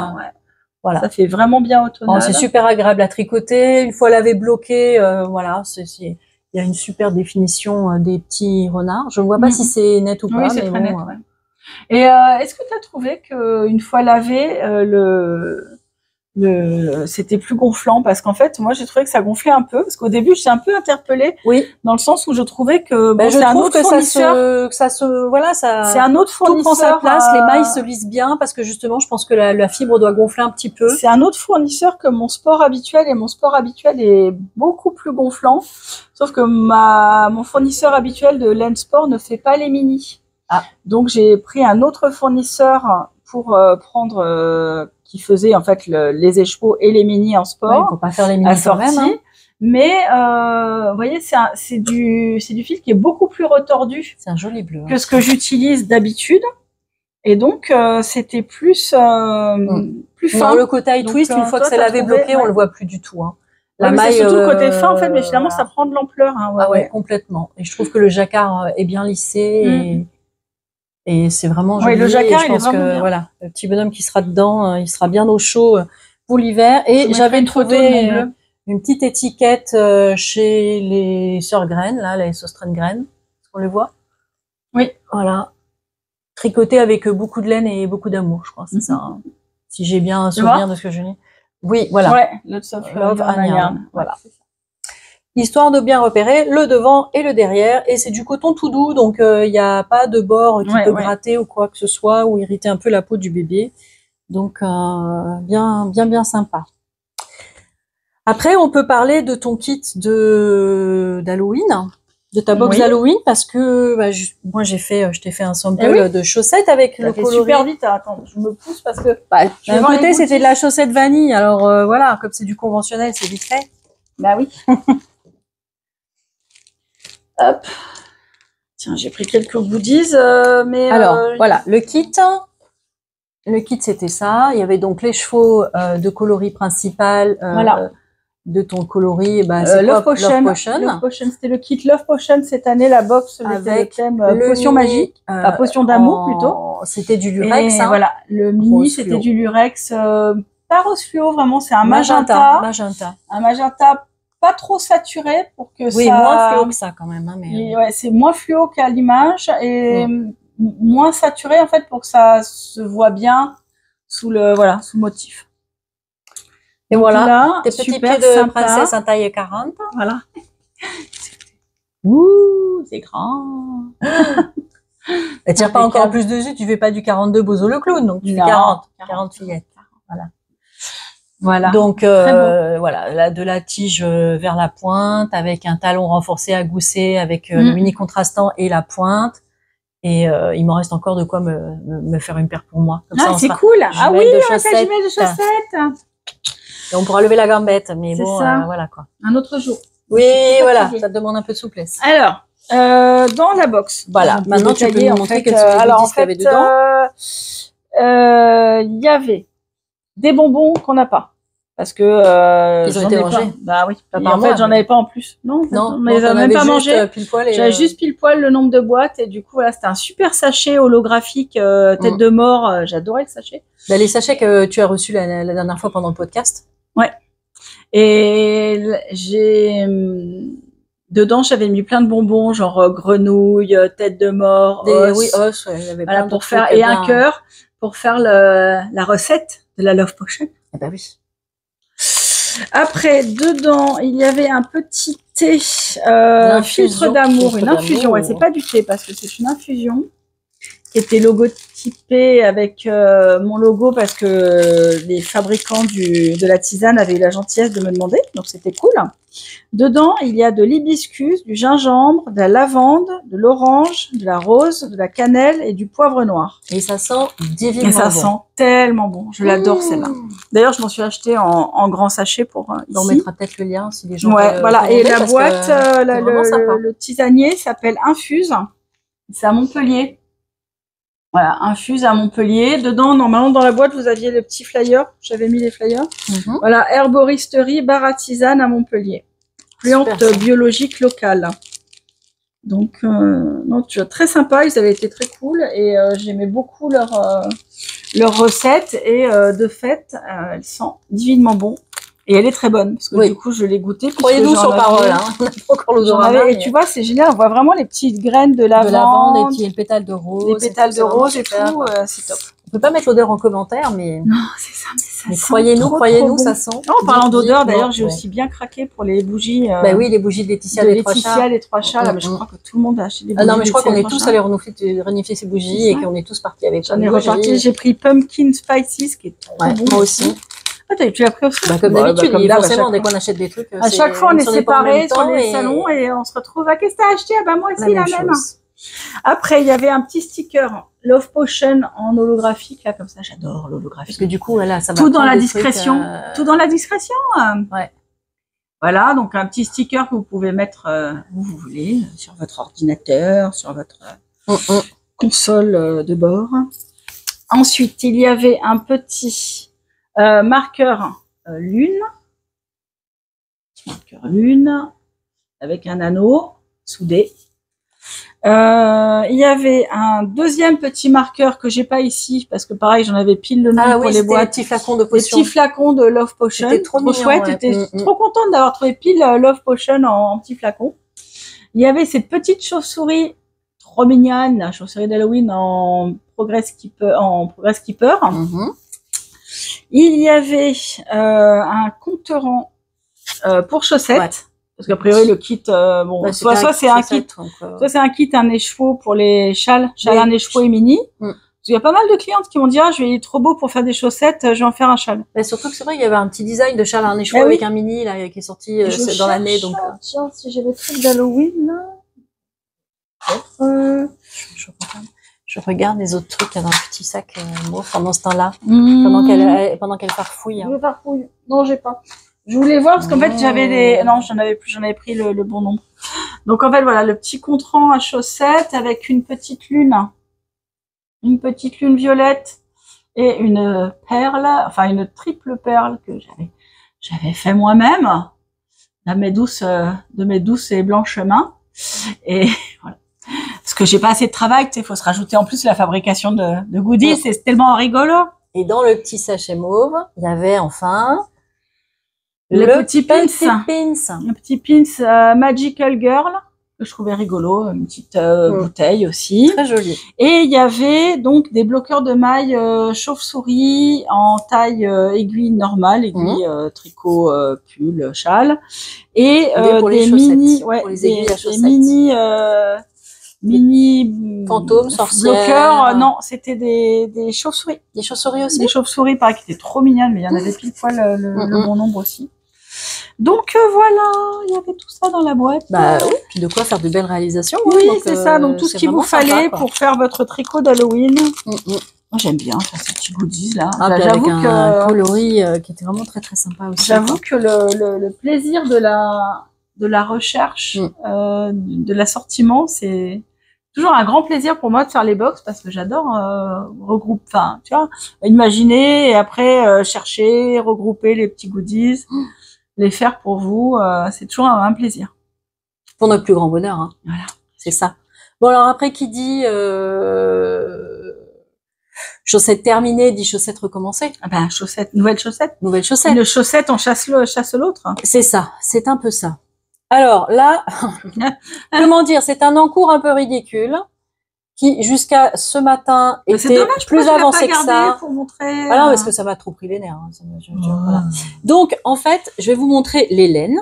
Voilà. Ça fait vraiment bien automnal. C'est super agréable à tricoter. Une fois lavé, bloqué, voilà, il y a une super définition des petits renards. Je ne vois pas si c'est net ou pas. Oui, c'est très net. Et est-ce que tu as trouvé qu'une fois lavé, c'était plus gonflant? Parce qu'en fait, moi, j'ai trouvé que ça gonflait un peu. Parce qu'au début, j'étais un peu interpellée. Oui. Dans le sens où je trouvais que c'est un autre fournisseur. C'est un autre fournisseur. Tout prend sa place. Les mailles se lissent bien parce que justement, je pense que la fibre doit gonfler un petit peu. C'est un autre fournisseur que mon sport habituel, et mon sport habituel est beaucoup plus gonflant. Sauf que mon fournisseur habituel de laine sport ne fait pas les mini. Donc, j'ai pris un autre fournisseur pour prendre qui faisait en fait les écheveaux et les mini en sport. Pour pas faire les mini quand même. Mais vous voyez, c'est du fil qui est beaucoup plus retordu. C'est un joli bleu. Que ce que j'utilise d'habitude. Et donc c'était plus fin. Le côté high twist, une fois que c'est lavé bloqué, on le voit plus du tout. La maille, c'est surtout le côté fin en fait, mais finalement ça prend de l'ampleur. Complètement. Et je trouve que le jacquard est bien lissé et c'est vraiment joli. Le jacquard, je pense que voilà, le petit bonhomme qui sera dedans, il sera bien au chaud pour l'hiver. Et j'avais trouvé une petite étiquette chez les sœurs Graines, là, les Sostraine Graines. Est-ce qu'on les voit? Oui. Voilà. Tricoté avec beaucoup de laine et beaucoup d'amour, je crois, c'est ça. Hein. Si j'ai bien un souvenir de ce que je dis. Oui, voilà. Ouais, Lots of Love and Yarn. Voilà. Histoire de bien repérer le devant et le derrière. Et c'est du coton tout doux, donc il n'y a pas de bord qui peut gratter ou quoi que ce soit, ou irriter un peu la peau du bébé. Donc, bien sympa. Après, on peut parler de ton kit d'Halloween, de ta box d'Halloween, parce que moi je t'ai fait un sample de chaussettes avec le coloris. Super vite, attends, je me pousse parce que d'un côté c'était de la chaussette vanille, alors voilà, comme c'est du conventionnel, c'est vite fait. Bah oui. Hop. Tiens, j'ai pris quelques goodies, mais alors voilà, le kit c'était ça. Il y avait donc les chevaux de coloris principal. De ton coloris, Love Potion. Love Potion, c'était le kit Love Potion cette année, la box avec le thème potion magique, potion d'amour plutôt. C'était du lurex. Et voilà, le mini c'était du lurex, pas pas rose fluo, vraiment, c'est un magenta. Un magenta pas trop saturé pour que oui, ça... moins fluo que ça quand même. Hein, mais... Ouais, c'est moins fluo qu'à l'image et moins saturé en fait pour que ça se voit bien sous le motif. Et donc voilà, là, tes petits pieds de princesse en taille 40. Voilà. Ouh, c'est grand. Et tire pas encore plus dessus, tu fais pas du 42 Bozo le clown, donc tu fais 40 fillettes. Voilà. Voilà. Donc voilà, de la tige vers la pointe, avec un talon renforcé à gousset, avec le mini contrastant et la pointe. Et il m'en reste encore de quoi me faire une paire pour moi. Comme ça, c'est cool. Ah oui, on va faire de chaussettes. Et on pourra lever la gambette, mais bon, voilà quoi. Un autre jour. Oui, voilà, ça te demande un peu de souplesse. Alors, dans la box. Voilà, maintenant tu peux nous montrer quels sont les goodies qu'il y avait dedans. Il y avait des bonbons qu'on n'a pas. Parce que ils ont été mangés. Bah oui. En fait, j'en avais pas en plus. Non, on les a même pas mangés. J'avais juste pile poil le nombre de boîtes et du coup voilà, c'était un super sachet holographique tête de mort. J'adorais le sachet. Bah, les sachets que tu as reçus la dernière fois pendant le podcast. Ouais. Et j'ai dedans, j'avais mis plein de bonbons, genre grenouille, tête de mort, os. Oui, os. Ouais, il y avait voilà, pour faire et un cœur pour faire la recette de la Love Potion. Ah bah oui. Après, dedans, il y avait un petit thé, filtre d'amour, une infusion. Ouais, c'est pas du thé parce que c'est une infusion qui était logotypée avec mon logo parce que les fabricants de la tisane avaient eu la gentillesse de me demander, donc c'était cool. Dedans, il y a de l'hibiscus, du gingembre, de la lavande, de l'orange, de la rose, de la cannelle et du poivre noir. Et ça sent divinement bon. Et ça sent tellement bon. Je l'adore celle-là. D'ailleurs, je m'en suis acheté en grand sachet pour ici. On mettra peut-être le lien si les gens veulent. Voilà. Et la boîte, le tisanier s'appelle Infuse. C'est à Montpellier. Voilà, Infuse à Montpellier. Dedans, normalement, dans la boîte, vous aviez le petit flyer. J'avais mis les flyers. Voilà, herboristerie, bar à tisane à Montpellier. Plante biologique locale. Donc, non, tu vois, très sympa. Ils avaient été très cool et j'aimais beaucoup leur recette. Et de fait, elle sent divinement bon. Et elle est très bonne parce que du coup, je l'ai goûtée. Croyez-nous sur parole, hein. On n'a pas encore l'odorat. Et tu vois, c'est génial. On voit vraiment les petites graines de lavande, et le pétale de rose. Les pétales de rose et tout, c'est top. On peut pas mettre l'odeur en commentaire, mais. Non, c'est ça, mais ça croyez-nous, ça sent. Oh, en parlant d'odeur, d'ailleurs, j'ai aussi bien craqué pour les bougies. Bah oui, les bougies de Laetitia des Trois Chats. Les Trois Chats, là, mais je crois que tout le monde a acheté des bougies. Ah non, mais je crois qu'on est tous allés renifler ces bougies et qu'on est tous partis avec. J'en ai reparti, j'ai pris Pumpkin Spices, qui est trop bon. Moi aussi. Ah, tu l'as pris aussi? Comme d'habitude, forcément, dès qu'on achète des trucs. À chaque fois, on est séparés sur les salons et on se retrouve. Ah, qu'est-ce que t'as acheté? Ah, bah, moi aussi, la même. Après, il y avait un petit sticker Love Potion en holographique, là, comme ça. J'adore l'holographique. Parce que du coup, là, ça va. Tout dans la discrétion. Tout dans la discrétion. Ouais. Voilà, donc un petit sticker que vous pouvez mettre où vous voulez, sur votre ordinateur, sur votre console de bord. Ensuite, il y avait un petit marqueur lune. Marqueur lune avec un anneau soudé. Il y avait un deuxième petit marqueur que j'ai pas ici parce que pareil j'en avais pile le nom pour les boîtes. Les petits flacons de potion. Les petits flacons de Love Potion. C'était trop chouette. J'étais trop contente d'avoir trouvé pile Love Potion en petits flacons. Il y avait ces petites chauves-souris trop mignonnes, la chauve-souris d'Halloween en Progress Keeper. Il y avait un compteur pour chaussettes. Ouais. Parce qu'a priori le kit, soit c'est un kit, soit c'est un kit, un écheveau pour les châles un écheveau et mini. Parce qu'il y a pas mal de clientes qui m'ont dit je vais trop beau pour faire des chaussettes, je vais en faire un châle. Mais surtout que c'est vrai, il y avait un petit design de châle à un écheveau avec un mini là qui est sorti dans l'année. Donc tiens, si j'ai les trucs d'Halloween là. Je regarde les autres trucs dans un petit sac mauve pendant ce temps-là, pendant qu'elle farfouille. Je farfouille. Non, j'ai pas. Je voulais voir parce qu'en fait j'avais des j'en avais pris le bon nombre. Donc en fait voilà le petit contrant à chaussettes avec une petite lune violette et une perle, enfin une triple perle que j'avais fait moi-même de mes douces et blanches mains. Et voilà. Parce que j'ai pas assez de travail, tu sais, faut se rajouter en plus la fabrication de goodies, c'est tellement rigolo. Et dans le petit sachet mauve, il y avait enfin Le petit pins. pins. Un petit pins Magical Girl, que je trouvais rigolo, une petite bouteille aussi. Très joli. Et il y avait donc des bloqueurs de mailles chauve-souris en taille aiguille normale, aiguille tricot, pull, châle. Et pour les des chaussettes, mini, pour les aiguilles à chaussettes. Mini Fantômes, sorcières. bloqueurs, non, c'était des chauves-souris. Des chauves-souris aussi. Des chauves-souris, pareil, qui étaient trop mignonnes, mais il y en avait pile poil le bon nombre aussi. Donc voilà, il y avait tout ça dans la boîte. Bah oui, puis de quoi faire de belles réalisations. Oui, c'est ça. Donc tout ce qu'il vous fallait pour faire votre tricot d'Halloween. Moi j'aime bien faire ces petits goodies là. J'avoue avec un coloris qui était vraiment très très sympa aussi. J'avoue que le plaisir de la recherche, de l'assortiment, c'est toujours un grand plaisir pour moi de faire les box parce que j'adore regrouper, enfin tu vois, imaginer et après chercher, regrouper les petits goodies. Les faire pour vous, c'est toujours un plaisir. Pour notre plus grand bonheur, hein. Voilà. C'est ça. Bon, alors après, qui dit chaussettes terminées, dit chaussettes recommencées. Ah ben, nouvelle chaussette. Nouvelle chaussette. Une chaussette, on chasse l'autre. C'est ça, c'est un peu ça. Alors là, comment dire, c'est un encours un peu ridicule qui, jusqu'à ce matin, était dommage, plus avancé que ça. Pour montrer, Ah non, parce que ça m'a trop pris les nerfs. Hein. Voilà. Donc, en fait, je vais vous montrer les laines.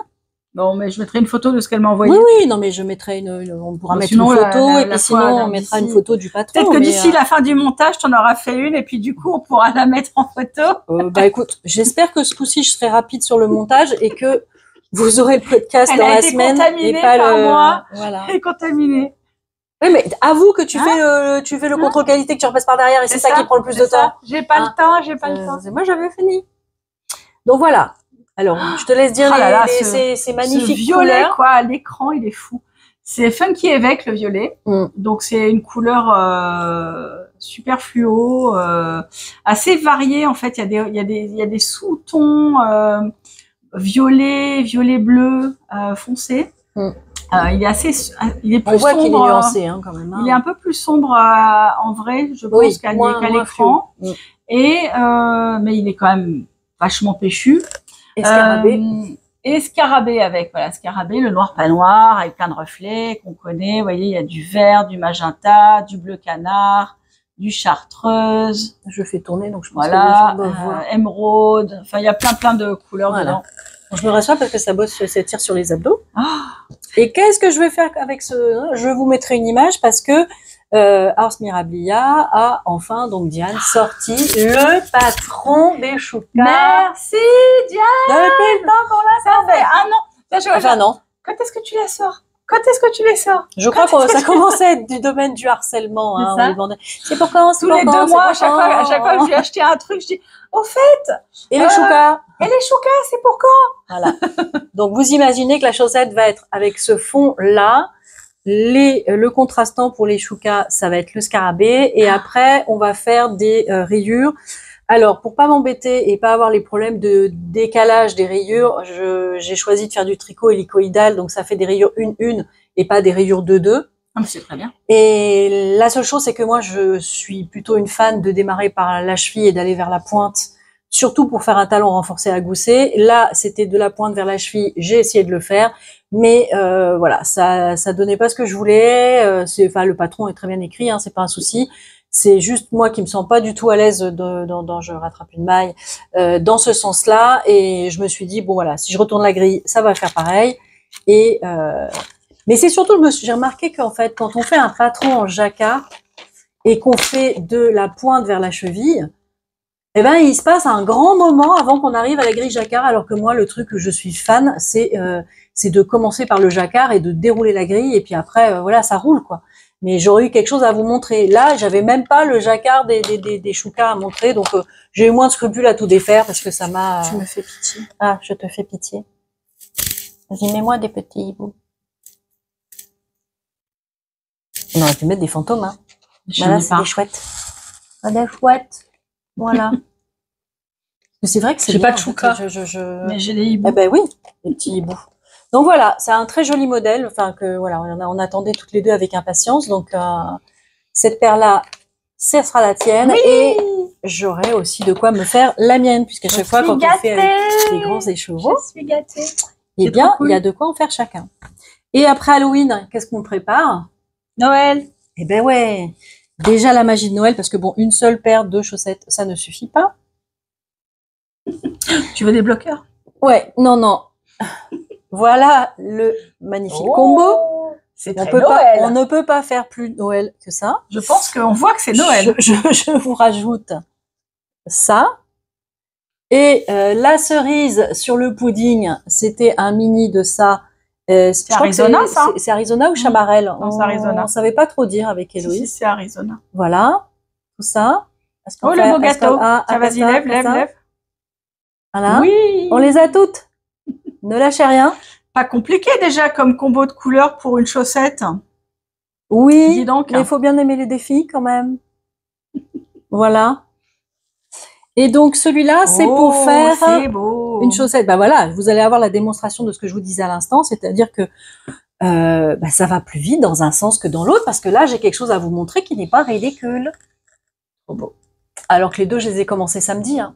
Bon, mais je mettrai une photo de ce qu'elle m'a envoyé. Oui, non, mais je mettrai on pourra mettre une photo, et puis sinon, on mettra une photo du patron. Peut-être que d'ici la fin du montage, tu en auras fait une, et puis du coup, on pourra la mettre en photo. Bah écoute, j'espère que ce coup-ci, je serai rapide sur le montage, et que vous aurez le podcast dans la semaine. Et pas par moi. Voilà. Elle est contaminée. Oui, mais avoue que tu fais le contrôle qualité, que tu repasses par derrière, et c'est ça qui prend le plus de temps. J'ai pas le temps, j'ai pas le temps. Moi, j'avais fini. Donc voilà. Alors, je te laisse dire ces magnifiques violet, couleurs. quoi, à l'écran, il est fou. C'est Funky Évêque, le violet. Donc, c'est une couleur super fluo, assez variée, en fait. Il y a des sous-tons violet bleu foncé. Il est plus on voit qu'il est sombre, nuancé, hein, quand même. Hein. Il est un peu plus sombre en vrai, je pense, qu'à l'écran. Et mais il est quand même vachement péchu. Scarabée avec, voilà, scarabée, le noir pas noir, avec plein de reflets qu'on connaît. Vous voyez, il y a du vert, du magenta, du bleu canard, du chartreuse. Je fais tourner, donc je pense que les gens voir. Émeraude. Enfin, il y a plein de couleurs dedans. Donc, je me rassois parce que ça s'étire sur les abdos. Et qu'est-ce que je vais faire avec je vous mettrai une image parce que Ars Mirabilia a enfin, donc Diane, sorti le patron des choucas. Merci Diane. Depuis le temps qu'on l'a fait un an. Enfin non. Quand est-ce que tu la sors? Quand est-ce que tu les sors? Je crois que ça commençait à être du domaine du harcèlement. Hein, c'est pour quand? Tous les 2 mois, à chaque fois que je lui ai acheté un truc, je dis au fait. Et les choucas? Et les choucas, c'est pour quand? Voilà. Donc vous imaginez que la chaussette va être avec ce fond là. Le contrastant pour les choucas, ça va être le scarabée. Et après, on va faire des rayures. Alors, pour pas m'embêter et pas avoir les problèmes de décalage des rayures, j'ai choisi de faire du tricot hélicoïdal. Donc, ça fait des rayures 1-1 et pas des rayures 2-2. C'est très bien. Et la seule chose, c'est que moi, je suis plutôt une fan de démarrer par la cheville et d'aller vers la pointe, surtout pour faire un talon renforcé à gousset. Là, c'était de la pointe vers la cheville. J'ai essayé de le faire. Mais voilà, ça donnait pas ce que je voulais. Le patron est très bien écrit, hein, c'est pas un souci. C'est juste moi qui me sens pas du tout à l'aise dans je rattrape une maille dans ce sens-là. Et je me suis dit bon voilà, si je retourne la grille, ça va faire pareil. Et mais c'est surtout, j'ai remarqué qu'en fait, quand on fait un patron en jacquard et qu'on fait de la pointe vers la cheville, eh ben il se passe un grand moment avant qu'on arrive à la grille jacquard. Alors que moi, le truc que je suis fan, c'est de commencer par le jacquard et de dérouler la grille et puis après voilà, ça roule quoi. Mais j'aurais eu quelque chose à vous montrer. Là, j'avais même pas le jacquard des choucas à montrer, donc j'ai eu moins de scrupules à tout défaire parce que ça m'a. Tu me fais pitié. Ah, je te fais pitié. Vas-y, mets-moi des petits hiboux. On aurait pu mettre des fantômes, hein. Voilà, c'est des chouettes. Ah, des chouettes. Voilà. Mais c'est vrai que c'est. J'ai pas de chouka. Mais j'ai des hiboux. Eh ben oui, des petits hiboux. Donc voilà, c'est un très joli modèle. Enfin que voilà, on attendait toutes les deux avec impatience. Donc cette paire-là, ce sera la tienne. Oui. Et j'aurai aussi de quoi me faire la mienne, puisqu'à chaque fois quand on fait des grands écheveaux, Je suis gâtée. eh C'est bien, trop cool. il y a de quoi en faire chacun. Et après Halloween, qu'est-ce qu'on prépare? Noël. Eh ben ouais, déjà la magie de Noël, parce que bon, une seule paire de chaussettes, ça ne suffit pas. Tu veux des bloqueurs? Ouais, non, non. Voilà le magnifique combo. C'est On très peut pas, Noël. on ne peut pas faire plus Noël que ça. Je pense qu'on voit que c'est Noël. Je vous rajoute ça. Et la cerise sur le pudding, c'était un mini de ça. C'est Arizona, ça? C'est Arizona ou Chamarel? Non, c'est Arizona. On savait pas trop dire avec Si, Héloïse. c'est Arizona. Voilà, tout ça. Est-ce qu'on Oh, le fait- beau est-ce gâteau. qu'on- ah, Tiens, après vas-y, ça, lève, après lève, ça. lève. Voilà. Oui. On les a toutes. Ne lâchez rien. Pas compliqué déjà comme combo de couleurs pour une chaussette. Oui, Dis donc. mais il faut bien aimer les défis quand même. Voilà. Et donc celui-là, c'est pour faire c'est beau. une chaussette. Bah voilà, vous allez avoir la démonstration de ce que je vous disais à l'instant, c'est-à-dire que ça va plus vite dans un sens que dans l'autre, parce que là, j'ai quelque chose à vous montrer qui n'est pas ridicule. Trop beau. Alors que les deux, je les ai commencés samedi. Hein.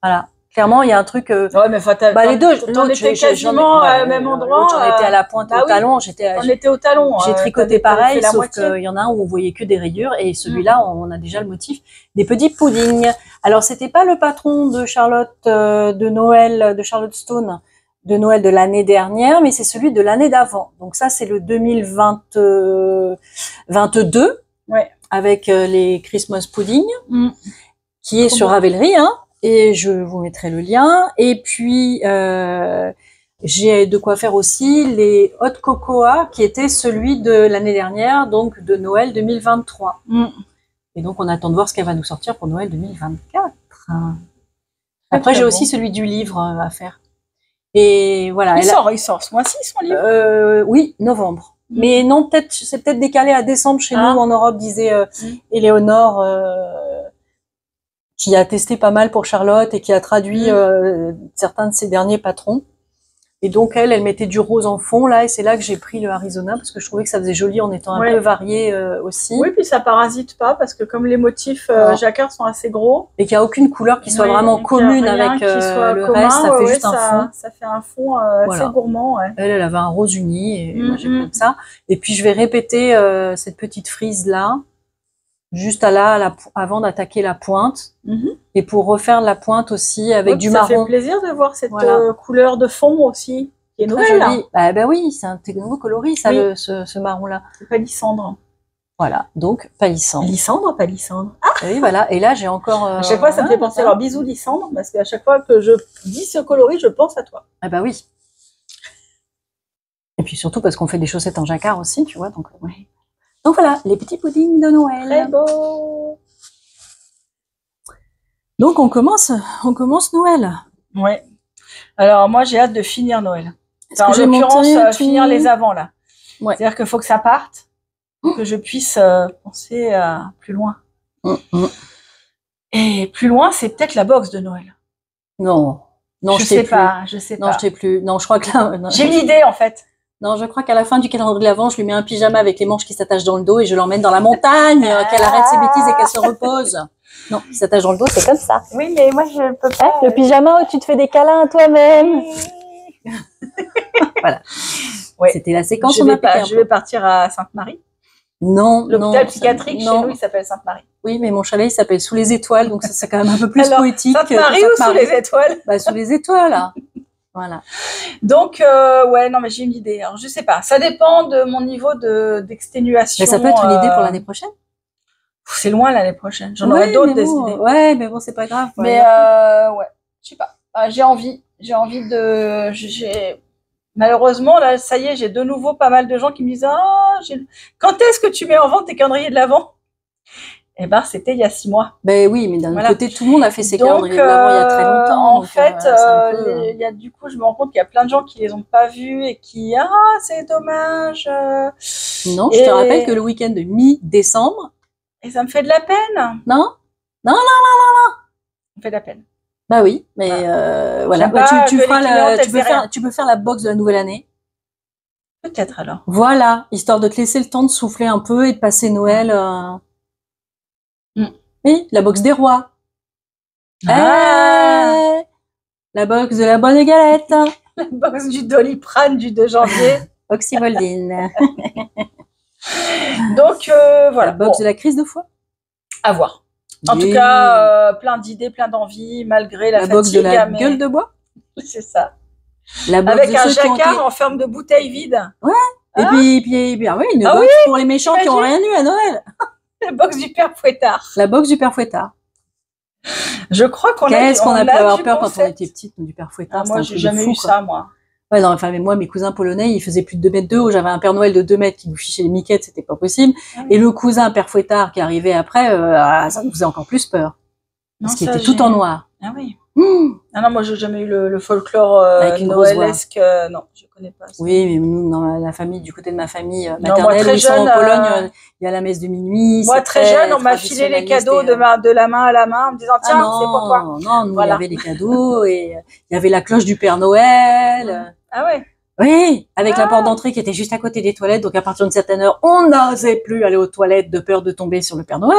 Voilà. Clairement, il y a un truc. Ouais, mais les deux, t'en l'autre, étais j'en ai- quasiment ouais, au même endroit. l'autre, j'en étais à la pointe bah au oui. talon. On était au talon. J'ai tricoté t'avais pareil, fait la sauf moitié. qu'il y en a un où on voyait que des rayures, et celui-là, on a déjà le motif des petits puddings. Alors, c'était pas le patron de Charlotte de Noël, de Charlotte Stone, de Noël de l'année dernière, mais c'est celui de l'année d'avant. Donc ça, c'est le 2022, Ouais. avec les Christmas pudding, qui est Trop sur beau. Ravelry, hein, et je vous mettrai le lien. Et puis, j'ai de quoi faire aussi les hot cocoa, qui était celui de l'année dernière, donc de Noël 2023. Et donc, on attend de voir ce qu'elle va nous sortir pour Noël 2024. Après, très j'ai aussi bon. celui du livre à faire. Et voilà. Il sort ce mois-ci son livre. Oui, novembre. Mais non, c'est peut-être décalé à décembre chez nous en Europe, disait Éléonore, qui a testé pas mal pour Charlotte et qui a traduit certains de ses derniers patrons. Et donc elle mettait du rose en fond là, et c'est là que j'ai pris le Arizona parce que je trouvais que ça faisait joli en étant un peu varié aussi. Oui, puis ça parasite pas parce que comme les motifs jacquard sont assez gros, et qu'il n'y a aucune couleur qui soit vraiment commune avec le reste, ça fait juste un fond. Ça fait un fond assez Voilà. gourmand. Ouais. Elle avait un rose uni et moi j'ai comme ça. Et puis je vais répéter cette petite frise là, juste avant d'attaquer la pointe. Et pour refaire la pointe aussi avec du marron. Ça fait plaisir de voir cette couleur de fond aussi, qui est Très nouvelle. joli. Bah oui, c'est un nouveau coloris, ça, ce marron-là. C'est palissandre. Voilà, donc palissandre. Lysandre, palissandre. Oui, voilà. Et là, j'ai encore. À chaque fois, ça me fait penser à leur bisous Lysandre, parce qu'à chaque fois que je dis ce coloris, je pense à toi. Ah bah oui. Et puis surtout parce qu'on fait des chaussettes en jacquard aussi, tu vois. Donc voilà, les petits puddings de Noël. Très beau. Donc on commence Noël. Ouais. Alors moi j'ai hâte de finir Noël. En j'ai l'occurrence finir les avants là. Ouais. C'est-à-dire qu'il faut que ça parte, que je puisse penser à plus loin. Et plus loin, c'est peut-être la box de Noël. Non, je sais pas. Non, je sais plus. Non, je crois que là. J'ai une idée en fait. Non, je crois qu'à la fin du calendrier de l'Avent, je lui mets un pyjama avec les manches qui s'attachent dans le dos et je l'emmène dans la montagne, qu'elle arrête ses bêtises et qu'elle se repose. Non, qui s'attache dans le dos, c'est comme ça. Oui, mais moi je peux pas. Le pyjama où tu te fais des câlins à toi-même. Voilà. Ouais. C'était la séquence. Je vais partir à Sainte-Marie. Non, l'hôpital psychiatrique chez nous, il s'appelle Sainte-Marie. Oui, mais mon chalet, il s'appelle Sous les étoiles, donc ça c'est quand même un peu plus poétique. Sainte-Marie ou Sous les étoiles? Bah, Sous les étoiles, là. Voilà. Donc, ouais, non, mais j'ai une idée. Alors, je sais pas. Ça dépend de mon niveau d'exténuation. Mais ça peut être une idée pour l'année prochaine. C'est loin l'année prochaine. J'en aurai d'autres des idées. Ouais, mais bon, c'est pas grave. Mais ouais, je sais pas. J'ai envie de. Malheureusement, là, ça y est, j'ai de nouveau pas mal de gens qui me disent quand est-ce que tu mets en vente tes calendriers de l'Avent? Eh ben, c'était il y a 6 mois. Ben oui, mais d'un côté, tout le monde a fait ses calendriers de l'Avent il y a très longtemps. En fait, il y a, du coup, je me rends compte qu'il y a plein de gens qui les ont pas vus et qui c'est dommage. Non, je te rappelle que le week-end de mi-décembre. Et ça me fait de la peine. Non. Ça me fait de la peine. Bah oui, mais voilà. Bah, tu peux faire la box de la nouvelle année. Peut-être alors. Voilà, histoire de te laisser le temps de souffler un peu et de passer Noël. Oui, la box des rois. Ah, la box de la bonne galette. La box du Doliprane du 2 janvier. Oxyvoldine. Donc, voilà. La box Bon, de la crise de foie. à voir. En tout cas, plein d'idées, plein d'envies, malgré la la box de fatigue. la mais gueule de bois. c'est ça. La box Avec de un ceux qui ont jacquard été- en forme de bouteille vide. Et puis, ah oui, une Ah box pour les méchants qui ont rien t'imagines eu à Noël. La box du Père Fouettard. La box du Père Fouettard. Je crois qu'on a Qu'est-ce qu'on a pu avoir du peur quand on concept. était petite, nous, du Père Fouettard. Ah, moi, c'était un j'ai truc de jamais fou, eu quoi. ça, moi. Ouais, non, enfin, mais moi, mes cousins polonais, ils faisaient plus de 2 mètres de haut. J'avais un Père Noël de 2 mètres qui nous fichait les miquettes, c'était pas possible. Ah oui. Et le cousin Père Fouettard qui arrivait après, ça nous faisait encore plus peur. Parce Non, qu'il ça, était tout en noir. Ah oui. Mmh. Ah non, moi, j'ai jamais eu le folklore Avec une grosse noëlesque. Non, je connais pas ça. Oui, mais nous, dans la famille, du côté de ma famille moi, maternelle, très où ils sont en jeune, Pologne, il y a la messe de minuit. Moi, c'est très jeune, on m'a filé les traditionnaliste cadeaux et, de la main à la main en me disant, tiens, ah c'est pour toi. non, nous, Voilà. il y avait les cadeaux et il y avait la cloche du Père Noël. Ah ouais. Oui, avec la Ah. porte d'entrée qui était juste à côté des toilettes. Donc, à partir d'une certaine heure, on n'osait plus aller aux toilettes de peur de tomber sur le Père Noël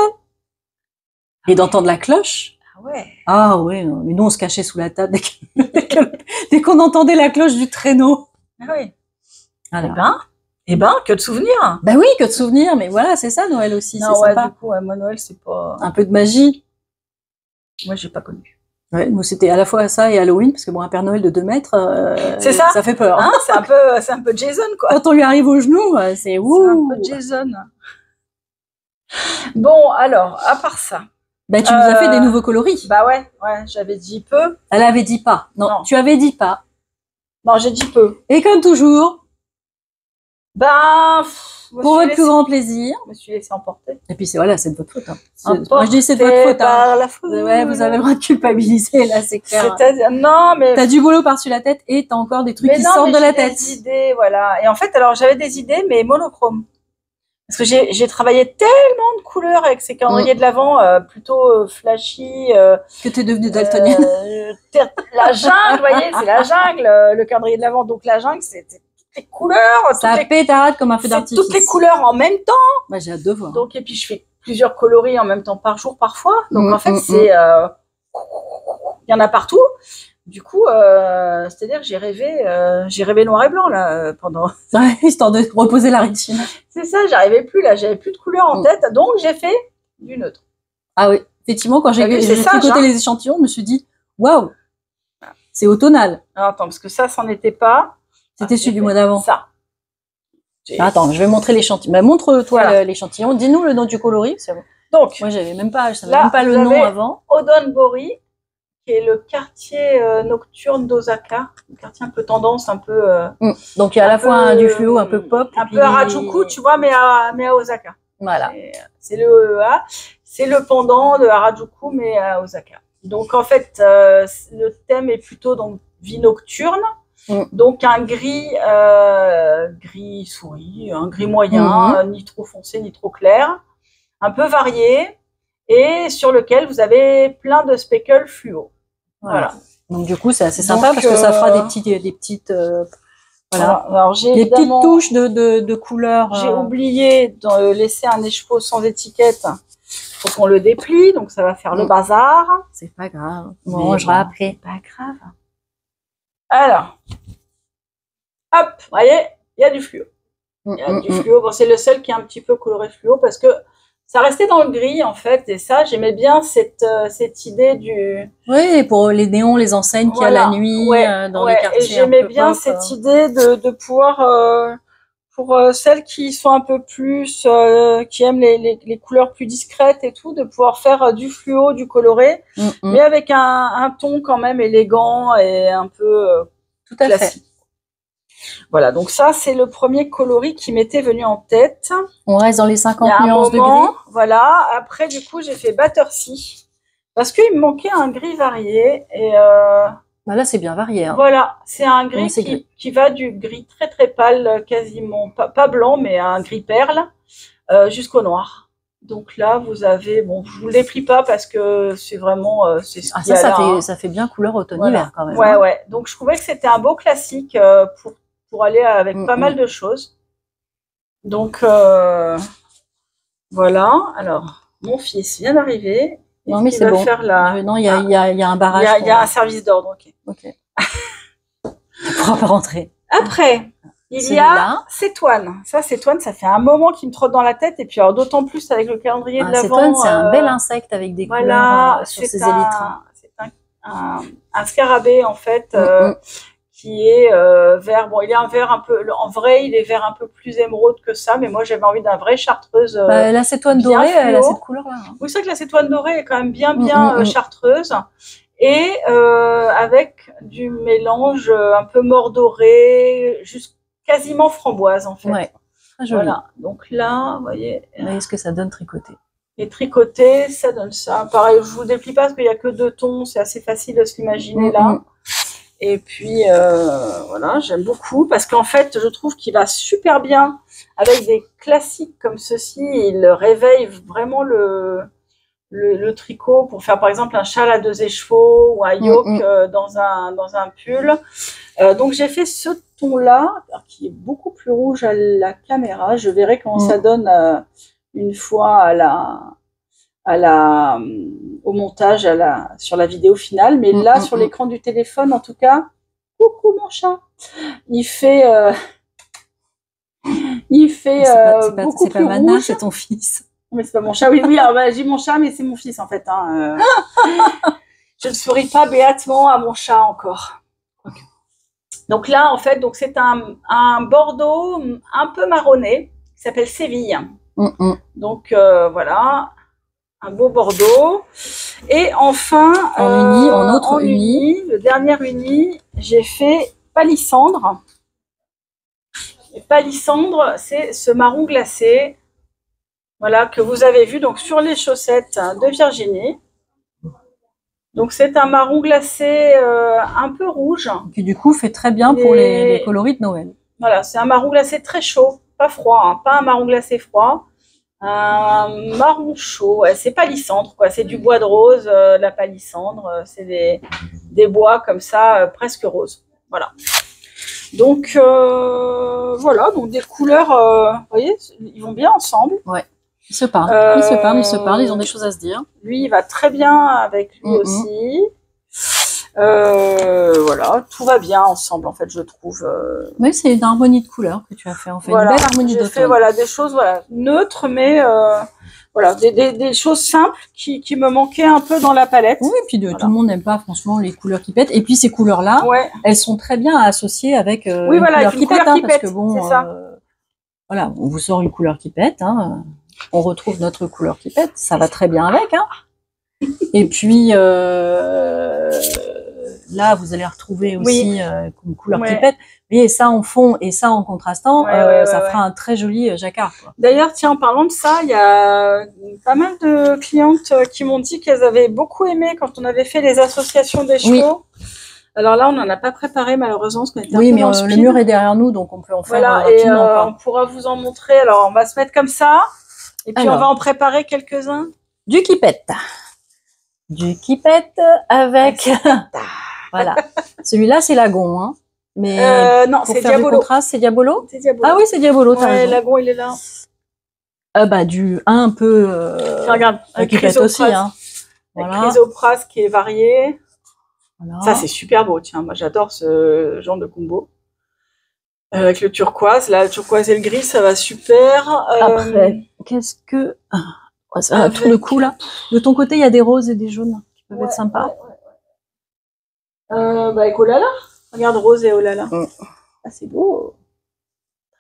et d'entendre la cloche. Ah ouais. Ah ouais, non, mais nous, on se cachait sous la table dès qu'on entendait la cloche du traîneau. Ah oui. Voilà. Eh ben, que de souvenirs. Ben oui, que de souvenirs, mais voilà, c'est ça Noël aussi, Non, c'est ouais, sympa. du coup, ouais, moi, Noël, c'est pas. Un peu de magie. Moi, j'ai pas connu. Ouais, nous c'était à la fois ça et Halloween, parce que bon, un Père Noël de 2 mètres, C'est ça. ça fait peur. Hein, c'est un peu Jason, quoi. Quand on lui arrive au genou, c'est C'est un ouh. peu Jason. Bon, alors, à part ça. Ben tu nous as fait des nouveaux coloris. Bah ouais, j'avais dit peu. Elle avait dit pas. Non, Non. tu avais dit pas. Non, j'ai dit peu. Et comme toujours, Ben, pour votre plus grand plaisir. Je me suis laissé emporter. Et puis c'est voilà, c'est de votre faute. Hein. Emporté Moi je dis c'est de votre faute. Hein. par la foule. Ouais, vous avez le droit de culpabiliser là, c'est clair. C'est-à-dire, non, mais. T'as du boulot par-dessus la tête et t'as encore des trucs Mais qui non, sortent mais de la j'ai tête. Des idées, voilà. Et en fait, alors j'avais des idées, mais monochromes. Parce que j'ai travaillé tellement de couleurs avec ces calendriers de l'Avent, plutôt flashy. Que t'es devenue daltonienne. La jungle, vous voyez, c'est la jungle, le calendrier de l'Avent. Donc la jungle, c'est toutes les couleurs. Ça pétarade comme un feu C'est d'artifice. toutes les couleurs en même temps. Bah, j'ai hâte de voir. Donc, et puis je fais plusieurs coloris en même temps par jour parfois. Donc en fait, c'est il y en a partout. Du coup, c'est-à-dire que j'ai rêvé noir et blanc là pendant. Ouais, histoire de reposer la rétine. C'est ça, j'arrivais plus là, j'avais plus de couleurs en tête, donc j'ai fait du neutre. Ah oui, effectivement, quand j'ai T'as vu, c'est sage, tricoté hein. les échantillons, je me suis dit, waouh, c'est automnal. Alors, attends, parce que ça n'était pas. C'était celui du mois d'avant. Ça. Attends, je vais montrer l'échantillon. Bah, montre-toi Voilà. l'échantillon. Dis-nous le nom du coloris. C'est bon. Donc, Moi, j'avais même pas, je savais Là, même pas le vous nom avez- avant. Odonbori, qui est le quartier nocturne d'Osaka, un quartier un peu tendance, un peu. Donc, il y a à la un fois peu, du fluo, un peu pop. Un et puis- peu Harajuku, tu vois, mais à Osaka. Voilà. C'est le EEA, c'est le pendant de Harajuku, mais à Osaka. Donc en fait, le thème est plutôt donc vie nocturne, donc un gris, gris souris, un gris moyen, ni trop foncé ni trop clair, un peu varié, et sur lequel vous avez plein de speckles fluo. Voilà. Donc du coup, c'est assez sympa Donc, parce que ça fera des petites, voilà. Alors j'ai Des petites évidemment- touches de couleurs. J'ai oublié de laisser un écheveau sans étiquette. Faut qu'on le déplie, donc ça va faire le bazar. C'est pas grave. Mais On mangera bon, après. Pas grave. Alors, hop, vous voyez, il y a du fluo. Il y a du fluo. Bon, c'est le seul qui est un petit peu coloré fluo parce que ça restait dans le gris en fait. Et ça, j'aimais bien cette idée du. Oui, pour les néons, les enseignes qu'il y a Voilà. la nuit Ouais, dans ouais. les quartiers. Et j'aimais un peu bien pop, cette idée de pouvoir, pour celles qui sont un peu plus, qui aiment les couleurs plus discrètes et tout, de pouvoir faire du fluo, du coloré, mais avec un ton quand même élégant et un peu Tout à classique. Voilà, donc ça, c'est le premier coloris qui m'était venu en tête. On reste dans les Il 50 y a un nuances de moment, gris. voilà. Après, du coup, j'ai fait Battersea parce qu'il me manquait un gris varié. Et Bah là, c'est bien varié. Hein. voilà, c'est un gris Oui, c'est gris. qui va du gris très très pâle, quasiment pas blanc, mais un gris perle, jusqu'au noir. Donc là, vous avez, bon, je vous le déplie pas parce que c'est vraiment, c'est ce Ah, qu'il y a ça là, hein. ça fait bien couleur automne-hiver Voilà. quand même. Ouais, hein. ouais. Donc, je trouvais que c'était un beau classique pour aller avec pas mal de choses. Donc, voilà. Alors, mon fils vient d'arriver. Non, mais Qui c'est va bon. faire la... Non, il y a un barrage. Il y a un service d'ordre, ok. Ok. On pourra pas rentrer. Après, il y a Celui-là. Cétoine. Ça, Cétoine, ça fait un moment qu'il me trotte dans la tête. Et puis, alors, d'autant plus avec le calendrier de l'Avent. Cétoine, c'est un bel insecte avec des couleurs sur ses élytres. C'est un scarabée, en fait, qui est vert. Bon, il est un vert un peu... En vrai, il est vert un peu plus émeraude que ça. Mais moi, j'avais envie d'un vrai chartreuse. La cétoine dorée, elle a cette couleur-là. Hein. Oui, c'est vrai que la cétoine dorée est quand même bien chartreuse. Et avec du mélange un peu mordoré, quasiment framboise, en fait. Ouais, très joli. Voilà, donc là, vous voyez. Vous voyez ce que ça donne tricoté. Et tricoté, ça donne ça. Pareil, je vous déplie pas parce qu'il n'y a que 2 tons, c'est assez facile de se l'imaginer là. Et puis, voilà, j'aime beaucoup parce qu'en fait, je trouve qu'il va super bien avec des classiques comme ceci. Il réveille vraiment le tricot pour faire par exemple un châle à 2 écheveaux ou un yoke dans un pull. Donc j'ai fait ce ton-là, qui est beaucoup plus rouge à la caméra. Je verrai comment ça donne une fois au montage, sur la vidéo finale. Mais là, sur l'écran du téléphone, en tout cas, coucou mon chat, il fait beaucoup plus rouge. C'est ton fils. Mais c'est pas mon chat, oui, alors, bah, j'ai mon chat, mais c'est mon fils en fait. Hein, je ne souris pas béatement à mon chat encore. Okay. Donc là, en fait, c'est un bordeaux un peu marronné qui s'appelle Séville. Donc voilà, un beau bordeaux. Et enfin, en autre uni, le dernier uni, j'ai fait palissandre. Et palissandre, c'est ce marron glacé. Voilà, que vous avez vu donc sur les chaussettes de Virginie. Donc c'est un marron glacé un peu rouge. Qui du coup fait très bien pour les coloris de Noël. Voilà, c'est un marron glacé très chaud, pas froid, hein, pas un marron glacé froid. Un marron chaud, ouais, c'est palissandre, quoi. C'est du bois de rose, la palissandre, c'est des bois comme ça, presque roses. Voilà. Donc voilà, donc des couleurs, vous voyez, ils vont bien ensemble. Ouais. Ils se parlent, ils ont des choses à se dire. Lui, il va très bien avec lui aussi. Voilà, tout va bien ensemble, en fait, je trouve. Oui, c'est une harmonie de couleurs que tu as fait, en fait. Voilà, une belle harmonie d'automne. J'ai fait des choses neutres, mais voilà, des choses simples qui me manquaient un peu dans la palette. Oui, et puis tout le monde n'aime pas, franchement, les couleurs qui pètent. Et puis ces couleurs-là, elles sont très bien associées avec une couleur qui pète, parce que bon, voilà, on vous sort une couleur qui pète, hein. On retrouve notre couleur qui pète, ça va très bien avec, hein. Et puis là, vous allez retrouver aussi une couleur qui pète. Et ça en fond et ça en contrastant, ça fera un très joli jacquard. D'ailleurs, tiens, en parlant de ça, il y a pas mal de clientes qui m'ont dit qu'elles avaient beaucoup aimé quand on avait fait les associations des chevaux. Alors là, on n'en a pas préparé malheureusement. Parce qu'on était mais le mur est derrière nous, donc on peut en faire rapidement. Et on pourra vous en montrer. Alors, on va se mettre comme ça. Et puis, on va en préparer quelques-uns. Du qui pète. Du qui pète avec... Voilà. Celui-là, c'est Lagon, hein. Mais non, c'est Diabolo. C'est Diabolo. C'est Diabolo. Ah oui, c'est Diabolo, t'as raison. Lagon, il est là. Du un peu... regarde, un qui pète aussi, hein. Voilà. Chrysoprase qui est varié. Voilà. Ça, c'est super beau. Tiens, moi, j'adore ce genre de combo. Avec le turquoise. Là, le turquoise et le gris, ça va super. Après, qu'est-ce que... un tour de cou, là. De ton côté, il y a des roses et des jaunes qui peuvent être sympas. Avec Olala. Regarde, rose et Olala. Ah, c'est beau.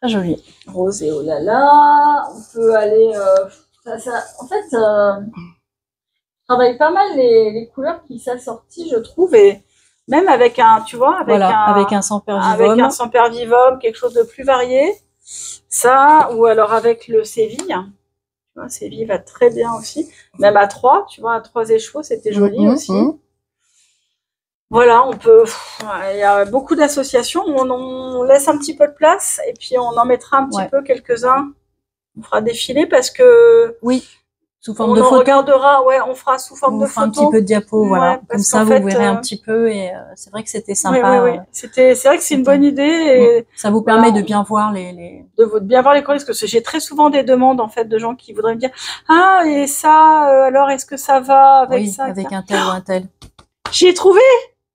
Très joli. Rose et Olala. On peut aller... en fait, je travaille pas mal les couleurs qui s'assortissent, je trouve. Et même avec un, tu vois, avec un sempervivum. Avec un sempervivum, quelque chose de plus varié. Ça, ou alors avec le Séville. Tu vois, Séville va très bien aussi. Même à 3, tu vois, à 3 écheveaux, c'était joli aussi. Voilà, on peut... Il y a beaucoup d'associations. On laisse un petit peu de place et puis on en mettra un petit peu quelques-uns. On fera défiler parce que... Oui. Sous forme on de en photo. regardera, ouais, on fera sous forme On de fera un photo. petit peu de diapo, Ouais, voilà. Comme parce ça, qu'en vous fait, verrez un petit peu. Et c'est vrai que c'était sympa. Oui. C'est vrai que c'est une bonne idée. Et Ça vous permet voilà, de bien voir les... de bien voir les coloris, parce que j'ai très souvent des demandes en fait de gens qui voudraient me dire ah et ça alors est-ce que ça va avec Oui, ça avec un tel ou un tel. J'ai trouvé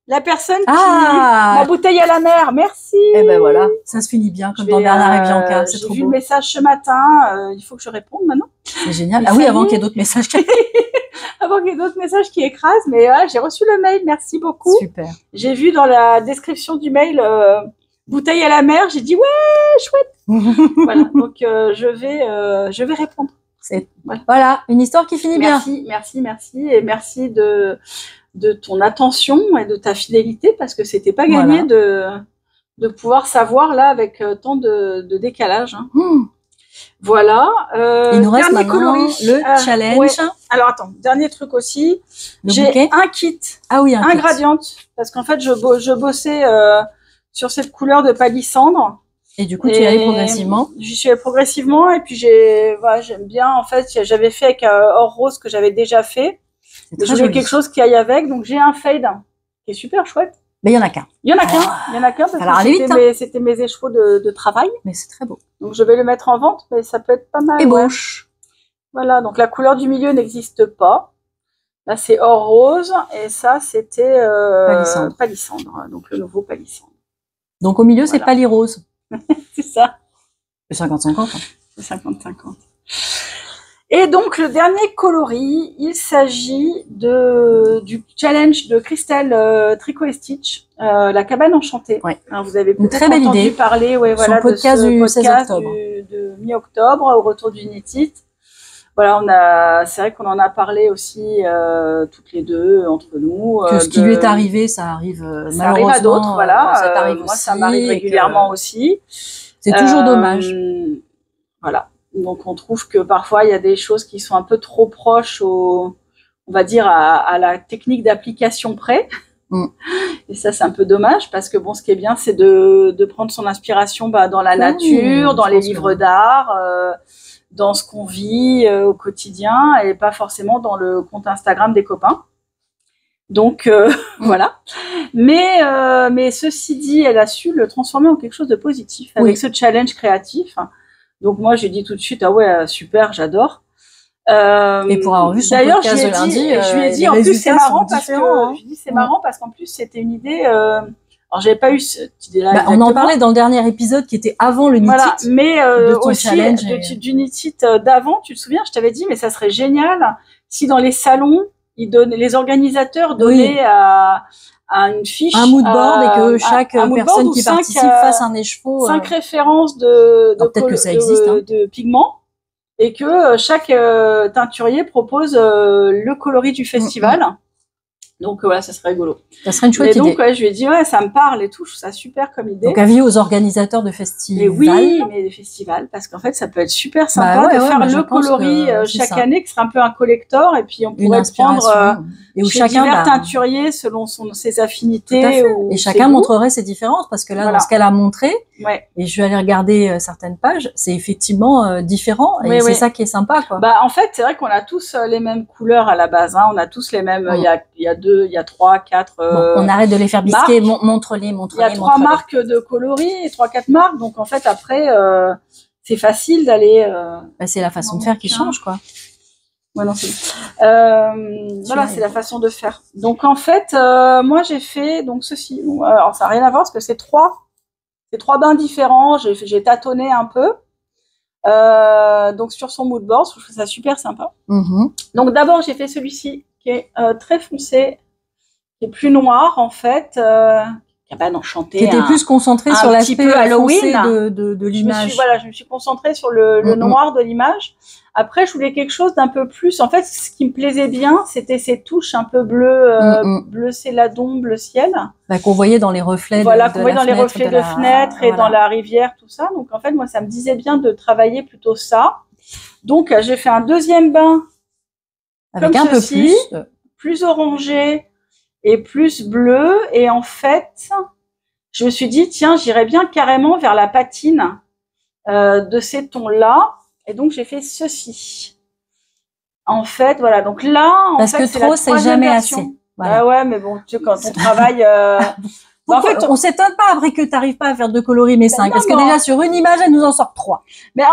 la personne qui Ah, ma bouteille à la mer, merci. et ben voilà, ça se finit bien comme dans Bernard et Bianca, c'est J'ai trop vu beau. le message ce matin, il faut que je réponde maintenant. C'est génial. Et Ah oui, ça avant y est. qu'il y ait d'autres messages. Avant qu'il y ait d'autres messages qui écrasent, mais j'ai reçu le mail, merci beaucoup. Super. J'ai vu dans la description du mail bouteille à la mer, j'ai dit ouais, chouette. Voilà, donc je vais répondre. Voilà, une histoire qui finit bien. Merci et merci de ton attention et de ta fidélité parce que c'était pas gagné de pouvoir savoir là avec tant de décalage. Hein. Voilà. Il nous reste dernier maintenant coloris. le challenge. Ouais. Alors attends, dernier truc aussi. J'ai bouquet. un kit, Ah oui, un kit. gradient parce qu'en fait je bossais sur cette couleur de palissandre. Et du coup, tu y allais progressivement. J'y suis allée progressivement et puis j'aime bien en fait. J'avais fait avec or rose que j'avais déjà fait. Mais je voulais quelque chose qui aille avec, donc j'ai un fade qui est super chouette. Mais il y en a qu'un. Il y en a qu'un parce que c'était mes écheveaux de travail. Mais c'est très beau. Donc je vais le mettre en vente, mais ça peut être pas mal. Ébauche. Ouais. Voilà, donc la couleur du milieu n'existe pas. Là c'est or rose et ça c'était palissandre, donc le nouveau palissandre. Donc au milieu c'est palirose. C'est ça. C'est 50-50. C'est 50-50. Et donc le dernier coloris, il s'agit du challenge de Christelle Tricot et Stitch, la cabane enchantée. Ouais. Alors, vous avez peut-être entendu parler, son podcast du 16 octobre, de mi-octobre au retour du Knit. Voilà, c'est vrai qu'on en a parlé aussi toutes les deux entre nous. Que ce qui lui est arrivé, ça arrive malheureusement. Ça arrive à d'autres, voilà. Ça t'arrive moi, aussi, ça m'arrive régulièrement aussi. C'est toujours dommage. Voilà. Donc on trouve que parfois il y a des choses qui sont un peu trop proches on va dire à la technique d'application près. Et ça c'est un peu dommage parce que bon, ce qui est bien c'est de prendre son inspiration dans la nature, dans les livres d'art, dans ce qu'on vit au quotidien et pas forcément dans le compte Instagram des copains. Donc voilà. Mais ceci dit, elle a su le transformer en quelque chose de positif avec ce challenge créatif. Donc moi j'ai dit tout de suite ah ouais super, j'adore. Et pour avoir vu son podcast de lundi, je lui ai dit en plus c'est marrant parce que je lui ai dit c'est marrant parce qu'en plus c'était une idée. Alors j'avais pas eu cette idée-là. On en parlait dans le dernier épisode qui était avant le Knit. Voilà, mais de ton aussi challenge du Knit d'avant. Tu te souviens, je t'avais dit mais ça serait génial si dans les salons les organisateurs donnaient à une fiche, un mood board et que chaque personne qui participe fasse un écheveau. 5 références de pigments et que chaque teinturier propose le coloris du festival. Donc voilà, ça serait rigolo. Ça serait une chouette idée. Donc je lui ai dit ouais, ça me parle et tout, je trouve ça super comme idée. Donc avis aux organisateurs de festivals. Et oui, mais des festivals parce qu'en fait ça peut être super sympa de faire le coloris chaque année, qui serait un peu un collector et puis on pourrait prendre et où chacun divers teinturiers selon ses affinités et chacun montrerait ses différences parce que là dans ce qu'elle a montré et je vais aller regarder certaines pages, c'est effectivement différent et c'est ça qui est sympa quoi. En fait, c'est vrai qu'on a tous les mêmes couleurs à la base on a tous les mêmes il y a 3, 4 on arrête de les faire bisquer, montre-les. Il y a 3 marques de coloris et 3-4 marques, donc en fait après c'est facile d'aller c'est la façon de faire qui change quoi. Ouais, non, voilà, c'est la façon de faire. Donc en fait, moi j'ai fait donc ceci. Alors ça n'a rien à voir parce que c'est trois bains différents. J'ai tâtonné un peu. Donc sur son mood board, je trouve ça super sympa. Donc d'abord j'ai fait celui-ci qui est très foncé, qui est plus noir en fait. Cabane enchantée. Qui était plus concentré sur l'aspect Halloween de l'image. Je me suis concentrée sur le noir de l'image. Après, je voulais quelque chose d'un peu plus. En fait, ce qui me plaisait bien, c'était ces touches un peu bleu céladon, bleu ciel. Qu'on voyait dans les reflets. Qu'on voyait dans les reflets de fenêtres et dans la rivière, tout ça. Donc, en fait, moi, ça me disait bien de travailler plutôt ça. Donc, j'ai fait un deuxième bain avec un peu plus orangé et plus bleu. Et en fait, je me suis dit, tiens, j'irais bien carrément vers la patine de ces tons-là. Et donc, j'ai fait ceci. en fait, voilà. Donc là, Parce que trop, c'est jamais assez. Voilà. Ah ouais, mais bon, tu sais, quand on travaille... En fait, on s'étonne pas après que tu n'arrives pas à faire 2 coloris mais 5. Parce que déjà, sur une image, elle nous en sort 3. Mais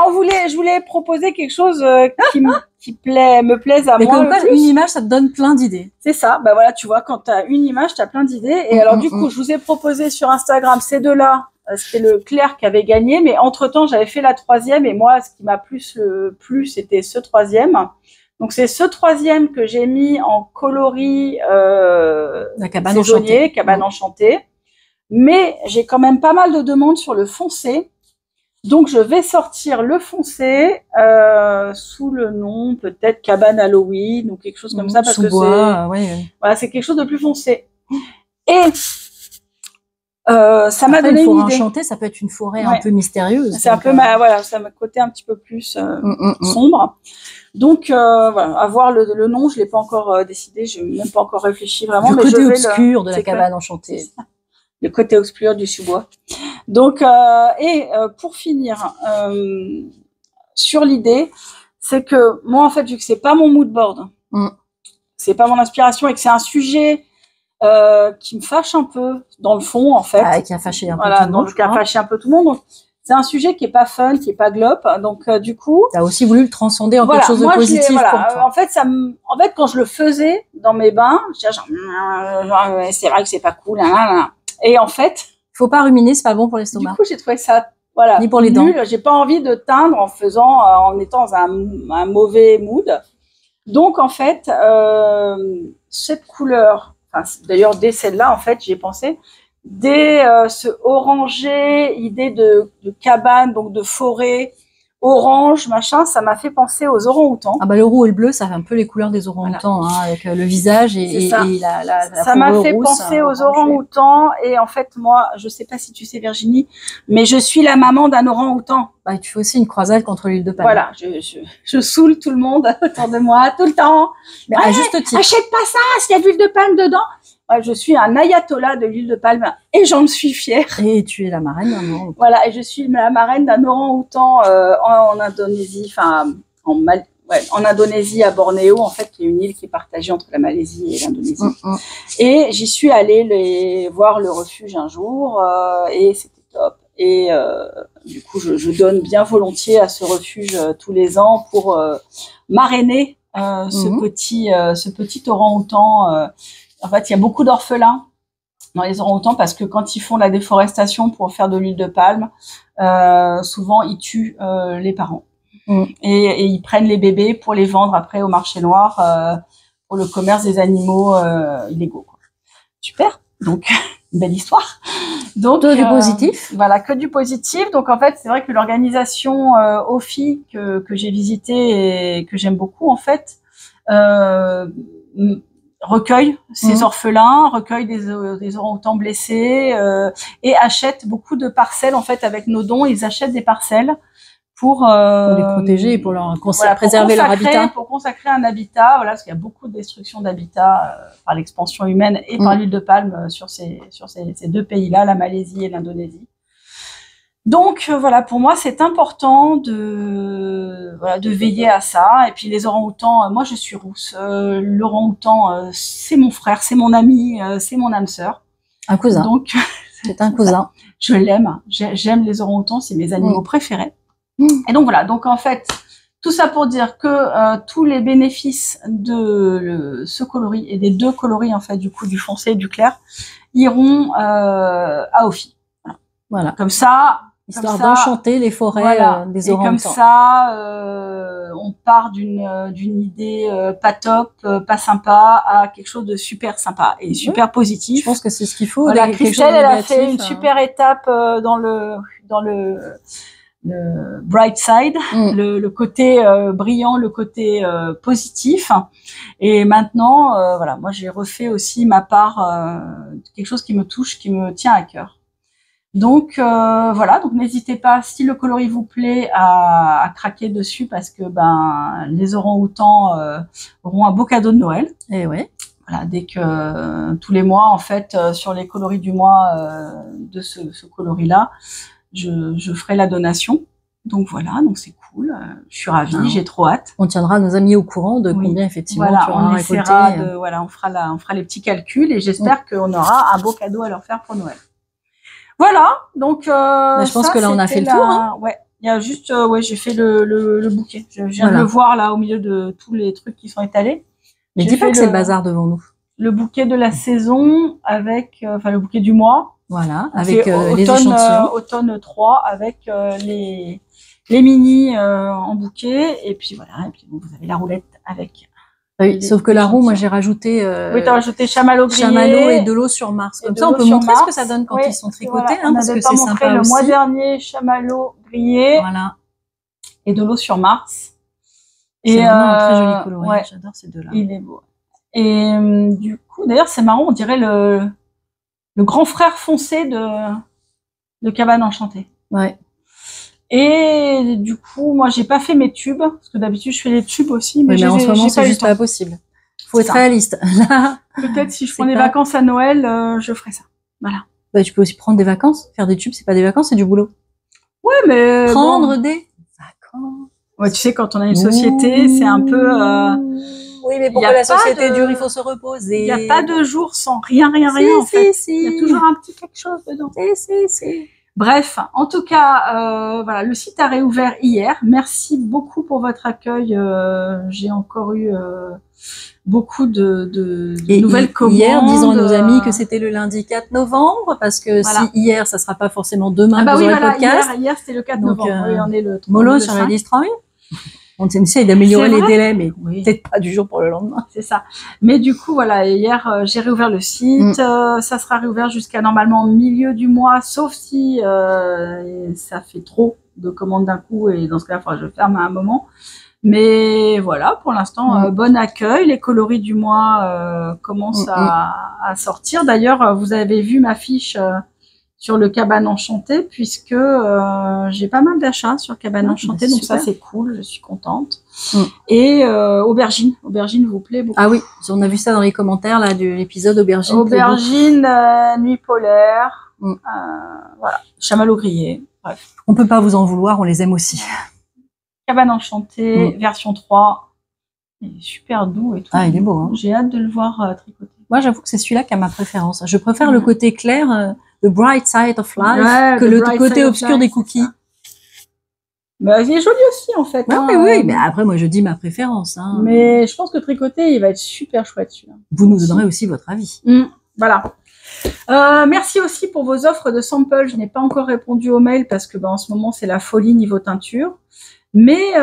je voulais proposer quelque chose qui me plaise à moi. Mais comme quoi, une image, ça te donne plein d'idées. C'est ça. Bah voilà, tu vois, quand tu as une image, tu as plein d'idées. Et alors, du coup, je vous ai proposé sur Instagram ces deux-là. C'était le clair qui avait gagné. Mais entre-temps, j'avais fait la troisième. Et moi, ce qui m'a plu, c'était ce troisième. Donc, c'est ce troisième que j'ai mis en coloris la cabane enchantée. Cabane enchantée. Mais j'ai quand même pas mal de demandes sur le foncé. Donc, je vais sortir le foncé sous le nom peut-être cabane Halloween ou quelque chose comme ça. Parce que voilà, c'est quelque chose de plus foncé. Et ça m'a donné une idée. Enchantée, ça peut être une forêt un peu mystérieuse. C'est un peu ça m'a côté un petit peu plus sombre. Donc, voilà, à voir le nom, je l'ai pas encore décidé, je n'ai même pas encore réfléchi vraiment. Le côté obscur de la cabane enchantée. Le côté obscur du sous-bois. Donc, pour finir sur l'idée, c'est que moi, en fait, vu que c'est pas mon mood board, c'est pas mon inspiration et que c'est un sujet qui me fâche un peu dans le fond, en fait. Qui a fâché un peu tout le monde. Qui a fâché un peu tout le monde. Donc, c'est un sujet qui est pas fun, qui est pas glop. Donc, du coup. T'as aussi voulu le transcender en quelque chose de positif pour toi. En fait, quand je le faisais dans mes bains, je disais c'est vrai que c'est pas cool, Et en fait, faut pas ruminer, c'est pas bon pour l'estomac. Du coup, j'ai trouvé ça, ni pour les dents. J'ai pas envie de teindre en étant dans un mauvais mood. Donc, en fait, cette couleur, d'ailleurs, dès celle-là, en fait, j'y ai pensé, dès ce orangé, idée de cabane, donc de forêt, orange, machin, ça m'a fait penser aux orang-outans. Ah bah le roux et le bleu, ça fait un peu les couleurs des orang-outans, avec le visage et la ça m'a fait penser aux orang-outans et en fait moi, je sais pas si tu sais Virginie, mais je suis la maman d'un orang-outan. Bah tu fais aussi une croisade contre l'huile de palme. Voilà, je saoule tout le monde autour de moi tout le temps. Mais à juste titre. Achète pas ça, s'il y a de l'huile de palme dedans. Ouais, je suis un ayatollah de l'huile de palme et j'en suis fière. Et tu es la marraine d'un orang-outan. Voilà, et je suis la marraine d'un orang-outan en Indonésie, en Indonésie à Bornéo, en fait, qui est une île qui est partagée entre la Malaisie et l'Indonésie. Et j'y suis allée voir le refuge un jour et c'était top. Et du coup, je donne bien volontiers à ce refuge tous les ans pour marrainer ce petit orang-outan. En fait, il y a beaucoup d'orphelins dans les orang-outans parce que quand ils font la déforestation pour faire de l'huile de palme, souvent ils tuent les parents et ils prennent les bébés pour les vendre après au marché noir pour le commerce des animaux illégaux. Quoi. Super, donc une belle histoire. Donc du positif. Voilà, que du positif. Donc en fait, c'est vrai que l'organisation OFI que j'ai visitée et que j'aime beaucoup en fait. Recueille ces orphelins, recueille des orang-outans blessés et achète beaucoup de parcelles en fait avec nos dons. Ils achètent des parcelles pour les protéger et pour leur préserver leur habitat. Pour consacrer un habitat, voilà, parce qu'il y a beaucoup de destruction d'habitat par l'expansion humaine et par l'huile de palme sur ces deux pays-là, la Malaisie et l'Indonésie. Donc voilà, pour moi c'est important de veiller à ça. Et puis les orang-outans, moi je suis rousse. L'orang-outan, c'est mon frère, c'est mon ami, c'est mon âme sœur. Un cousin. Donc c'est un cousin. Je l'aime. J'aime les orang-outans, c'est mes animaux préférés. Et donc voilà. Donc en fait, tout ça pour dire que tous les bénéfices de ce coloris et des deux coloris en fait du coup du foncé et du clair iront à OFI. Voilà. Comme ça. Histoire d'enchanter les forêts des orang-outans. Et comme ça, on part d'une idée pas top, pas sympa, à quelque chose de super sympa et super positif. Je pense que c'est ce qu'il faut. Voilà, Christelle, elle a fait une super étape dans le bright side, le côté brillant, le côté positif. Et maintenant, voilà, moi j'ai refait aussi ma part, quelque chose qui me touche, qui me tient à cœur. Donc voilà, donc n'hésitez pas, si le coloris vous plaît, à craquer dessus parce que les orang-outans auront un beau cadeau de Noël. Et ouais. Voilà, dès que tous les mois, en fait, sur les coloris du mois de ce coloris-là, je ferai la donation. Donc voilà, donc c'est cool. cool. Je suis ravie, Ah. j'ai trop hâte. On tiendra nos amis au courant de Oui. combien effectivement Voilà, tu auras on récolté. essaiera de, voilà, on fera les petits calculs et j'espère qu'on aura un beau cadeau à leur faire pour Noël. Voilà, donc je pense ça, que là on a fait c'était le tour. Hein. Ouais, il y a juste, ouais, j'ai fait le bouquet. Je viens de Voilà. le voir là au milieu de tous les trucs qui sont étalés. Mais J'ai dis pas fait que c'est le bazar devant nous. Le bouquet de la saison avec, enfin le bouquet du mois. Voilà, On avec fait les échantillons. automne 3 avec les mini en bouquet et puis voilà, et puis bon, vous avez la roulette avec. Oui, sauf que la roue, moi j'ai rajouté Oui, t'as rajouté chamallow grillé. chamallow et de l'eau sur Mars. Comme ça, on peut montrer ce que ça donne quand ils sont tricotés, voilà, hein, parce que c'est sympa le aussi. mois dernier chamallow grillé Voilà. et de l'eau sur Mars. C'est vraiment un très joli coloris. Ouais, j'adore ces deux-là. il est beau. Et du coup, d'ailleurs, c'est marrant, on dirait le grand frère foncé de Cabane Enchantée. Ouais. Et du coup, moi, j'ai pas fait mes tubes, parce que d'habitude, je fais les tubes aussi, mais, Oui, mais en ce moment, c'est pas eu juste le temps. pas possible. Faut être Ça. réaliste. Peut-être si je C'est prends des pas- vacances à Noël, je ferai ça. Voilà. Bah, tu peux aussi prendre des vacances. Faire des tubes, c'est pas des vacances, c'est du boulot. Ouais, mais Prendre bon. des vacances. Ouais, tu sais, quand on a une société, c'est un peu. Oui, mais pour y que a la pas société de- dure, il faut se reposer. Il n'y a pas de jour sans rien en Si, fait. si. Il y a toujours un petit quelque chose dedans. Si. Bref, en tout cas, voilà, le site a réouvert hier. Merci beaucoup pour votre accueil. J'ai encore eu beaucoup de Et nouvelles commandes. hier, disons à nos amis que c'était le lundi 4 novembre, parce que Voilà. si hier, ça sera pas forcément demain Ah bah que vous oui, aurez voilà, le podcast. hier c'était le 4 Donc, novembre. Oui, on est le 3. Mollo sur la destroy. On essaye d'améliorer C'est les vrai. délais, mais Oui. peut-être pas du jour pour le lendemain. C'est ça. Mais du coup, voilà, hier, j'ai réouvert le site. Ça sera réouvert jusqu'à normalement milieu du mois, sauf si ça fait trop de commandes d'un coup. Et dans ce cas-là, je ferme à un moment. Mais voilà, pour l'instant, bon accueil. Les coloris du mois commencent à sortir. D'ailleurs, vous avez vu ma fiche sur le Cabane Enchantée, puisque j'ai pas mal d'achats sur Cabane Enchantée, donc super. ça c'est cool, je suis contente. Et aubergine vous plaît beaucoup. Ah oui, on a vu ça dans les commentaires là de l'épisode aubergine. Aubergine, nuit polaire, voilà, chamallow grillé, bref. On peut pas vous en vouloir, on les aime aussi. Cabane Enchantée, version 3, il est super doux et tout. Ah, il est beau. Hein. J'ai hâte de le voir tricoter. Moi, j'avoue que c'est celui-là qui a ma préférence. Je préfère le côté clair, the bright side of life, que the le bright côté side of obscur life, des cookies. Mais il est joli aussi en fait. Ouais, hein, oui, mais après, moi, je dis ma préférence. Hein. Mais je pense que tricoter, il va être super chouette celui-là. Vous nous donnerez aussi votre avis. Voilà. Merci aussi pour vos offres de samples. Je n'ai pas encore répondu au mail parce que en ce moment, c'est la folie niveau teinture. Mais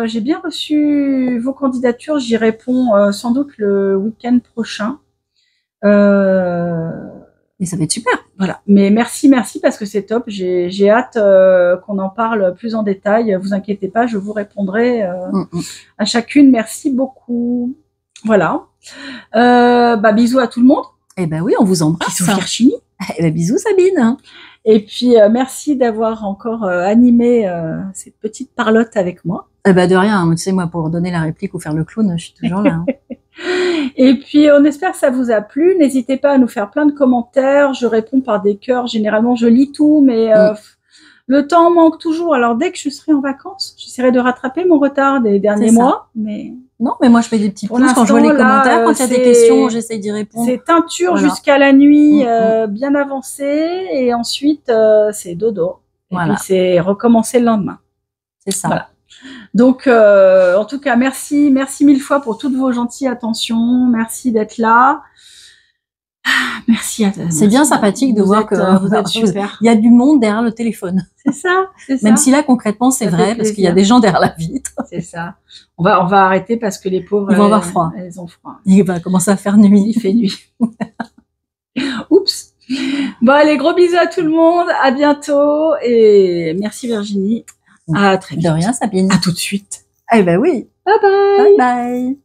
j'ai bien reçu vos candidatures. J'y réponds sans doute le week-end prochain. Et ça va être super. Voilà. Mais merci parce que c'est top. J'ai hâte qu'on en parle plus en détail. Vous inquiétez pas, je vous répondrai à chacune. Merci beaucoup. Voilà. Bisous à tout le monde. Eh ben oui, on vous embrasse. Bisous Virginie. Eh ben bisous Sabine. Et puis merci d'avoir encore animé cette petite parlotte avec moi. Eh ben de rien. Tu sais, moi, pour donner la réplique ou faire le clown, je suis toujours là. Hein. Et puis, on espère que ça vous a plu. N'hésitez pas à nous faire plein de commentaires. Je réponds par des cœurs. Généralement, je lis tout, mais le temps manque toujours. Alors, dès que je serai en vacances, j'essaierai de rattraper mon retard des derniers mois. Mais non, mais moi, je fais des petits pouces quand je vois les commentaires. Quand il y a des questions, j'essaye d'y répondre. C'est teinture jusqu'à la nuit bien avancée. Et ensuite, c'est dodo. Et puis, c'est recommencer le lendemain. C'est ça. Voilà. Donc, en tout cas, merci mille fois pour toutes vos gentilles attentions. Merci d'être là. Merci. C'est bien sympathique de voir que vous êtes super. Il y a du monde derrière le téléphone. C'est ça. Même si là, concrètement, c'est vrai, parce qu'il y a des gens derrière la vitre. C'est ça. On va arrêter parce que les pauvres, ils vont avoir froid. Elles ont froid. Il va commencer à faire nuit. Il fait nuit. Oups. Bon, allez, gros bisous à tout le monde. À bientôt. Et merci Virginie. À très vite. De rien, Sabine. À tout de suite. Eh ben oui. Bye bye. Bye bye.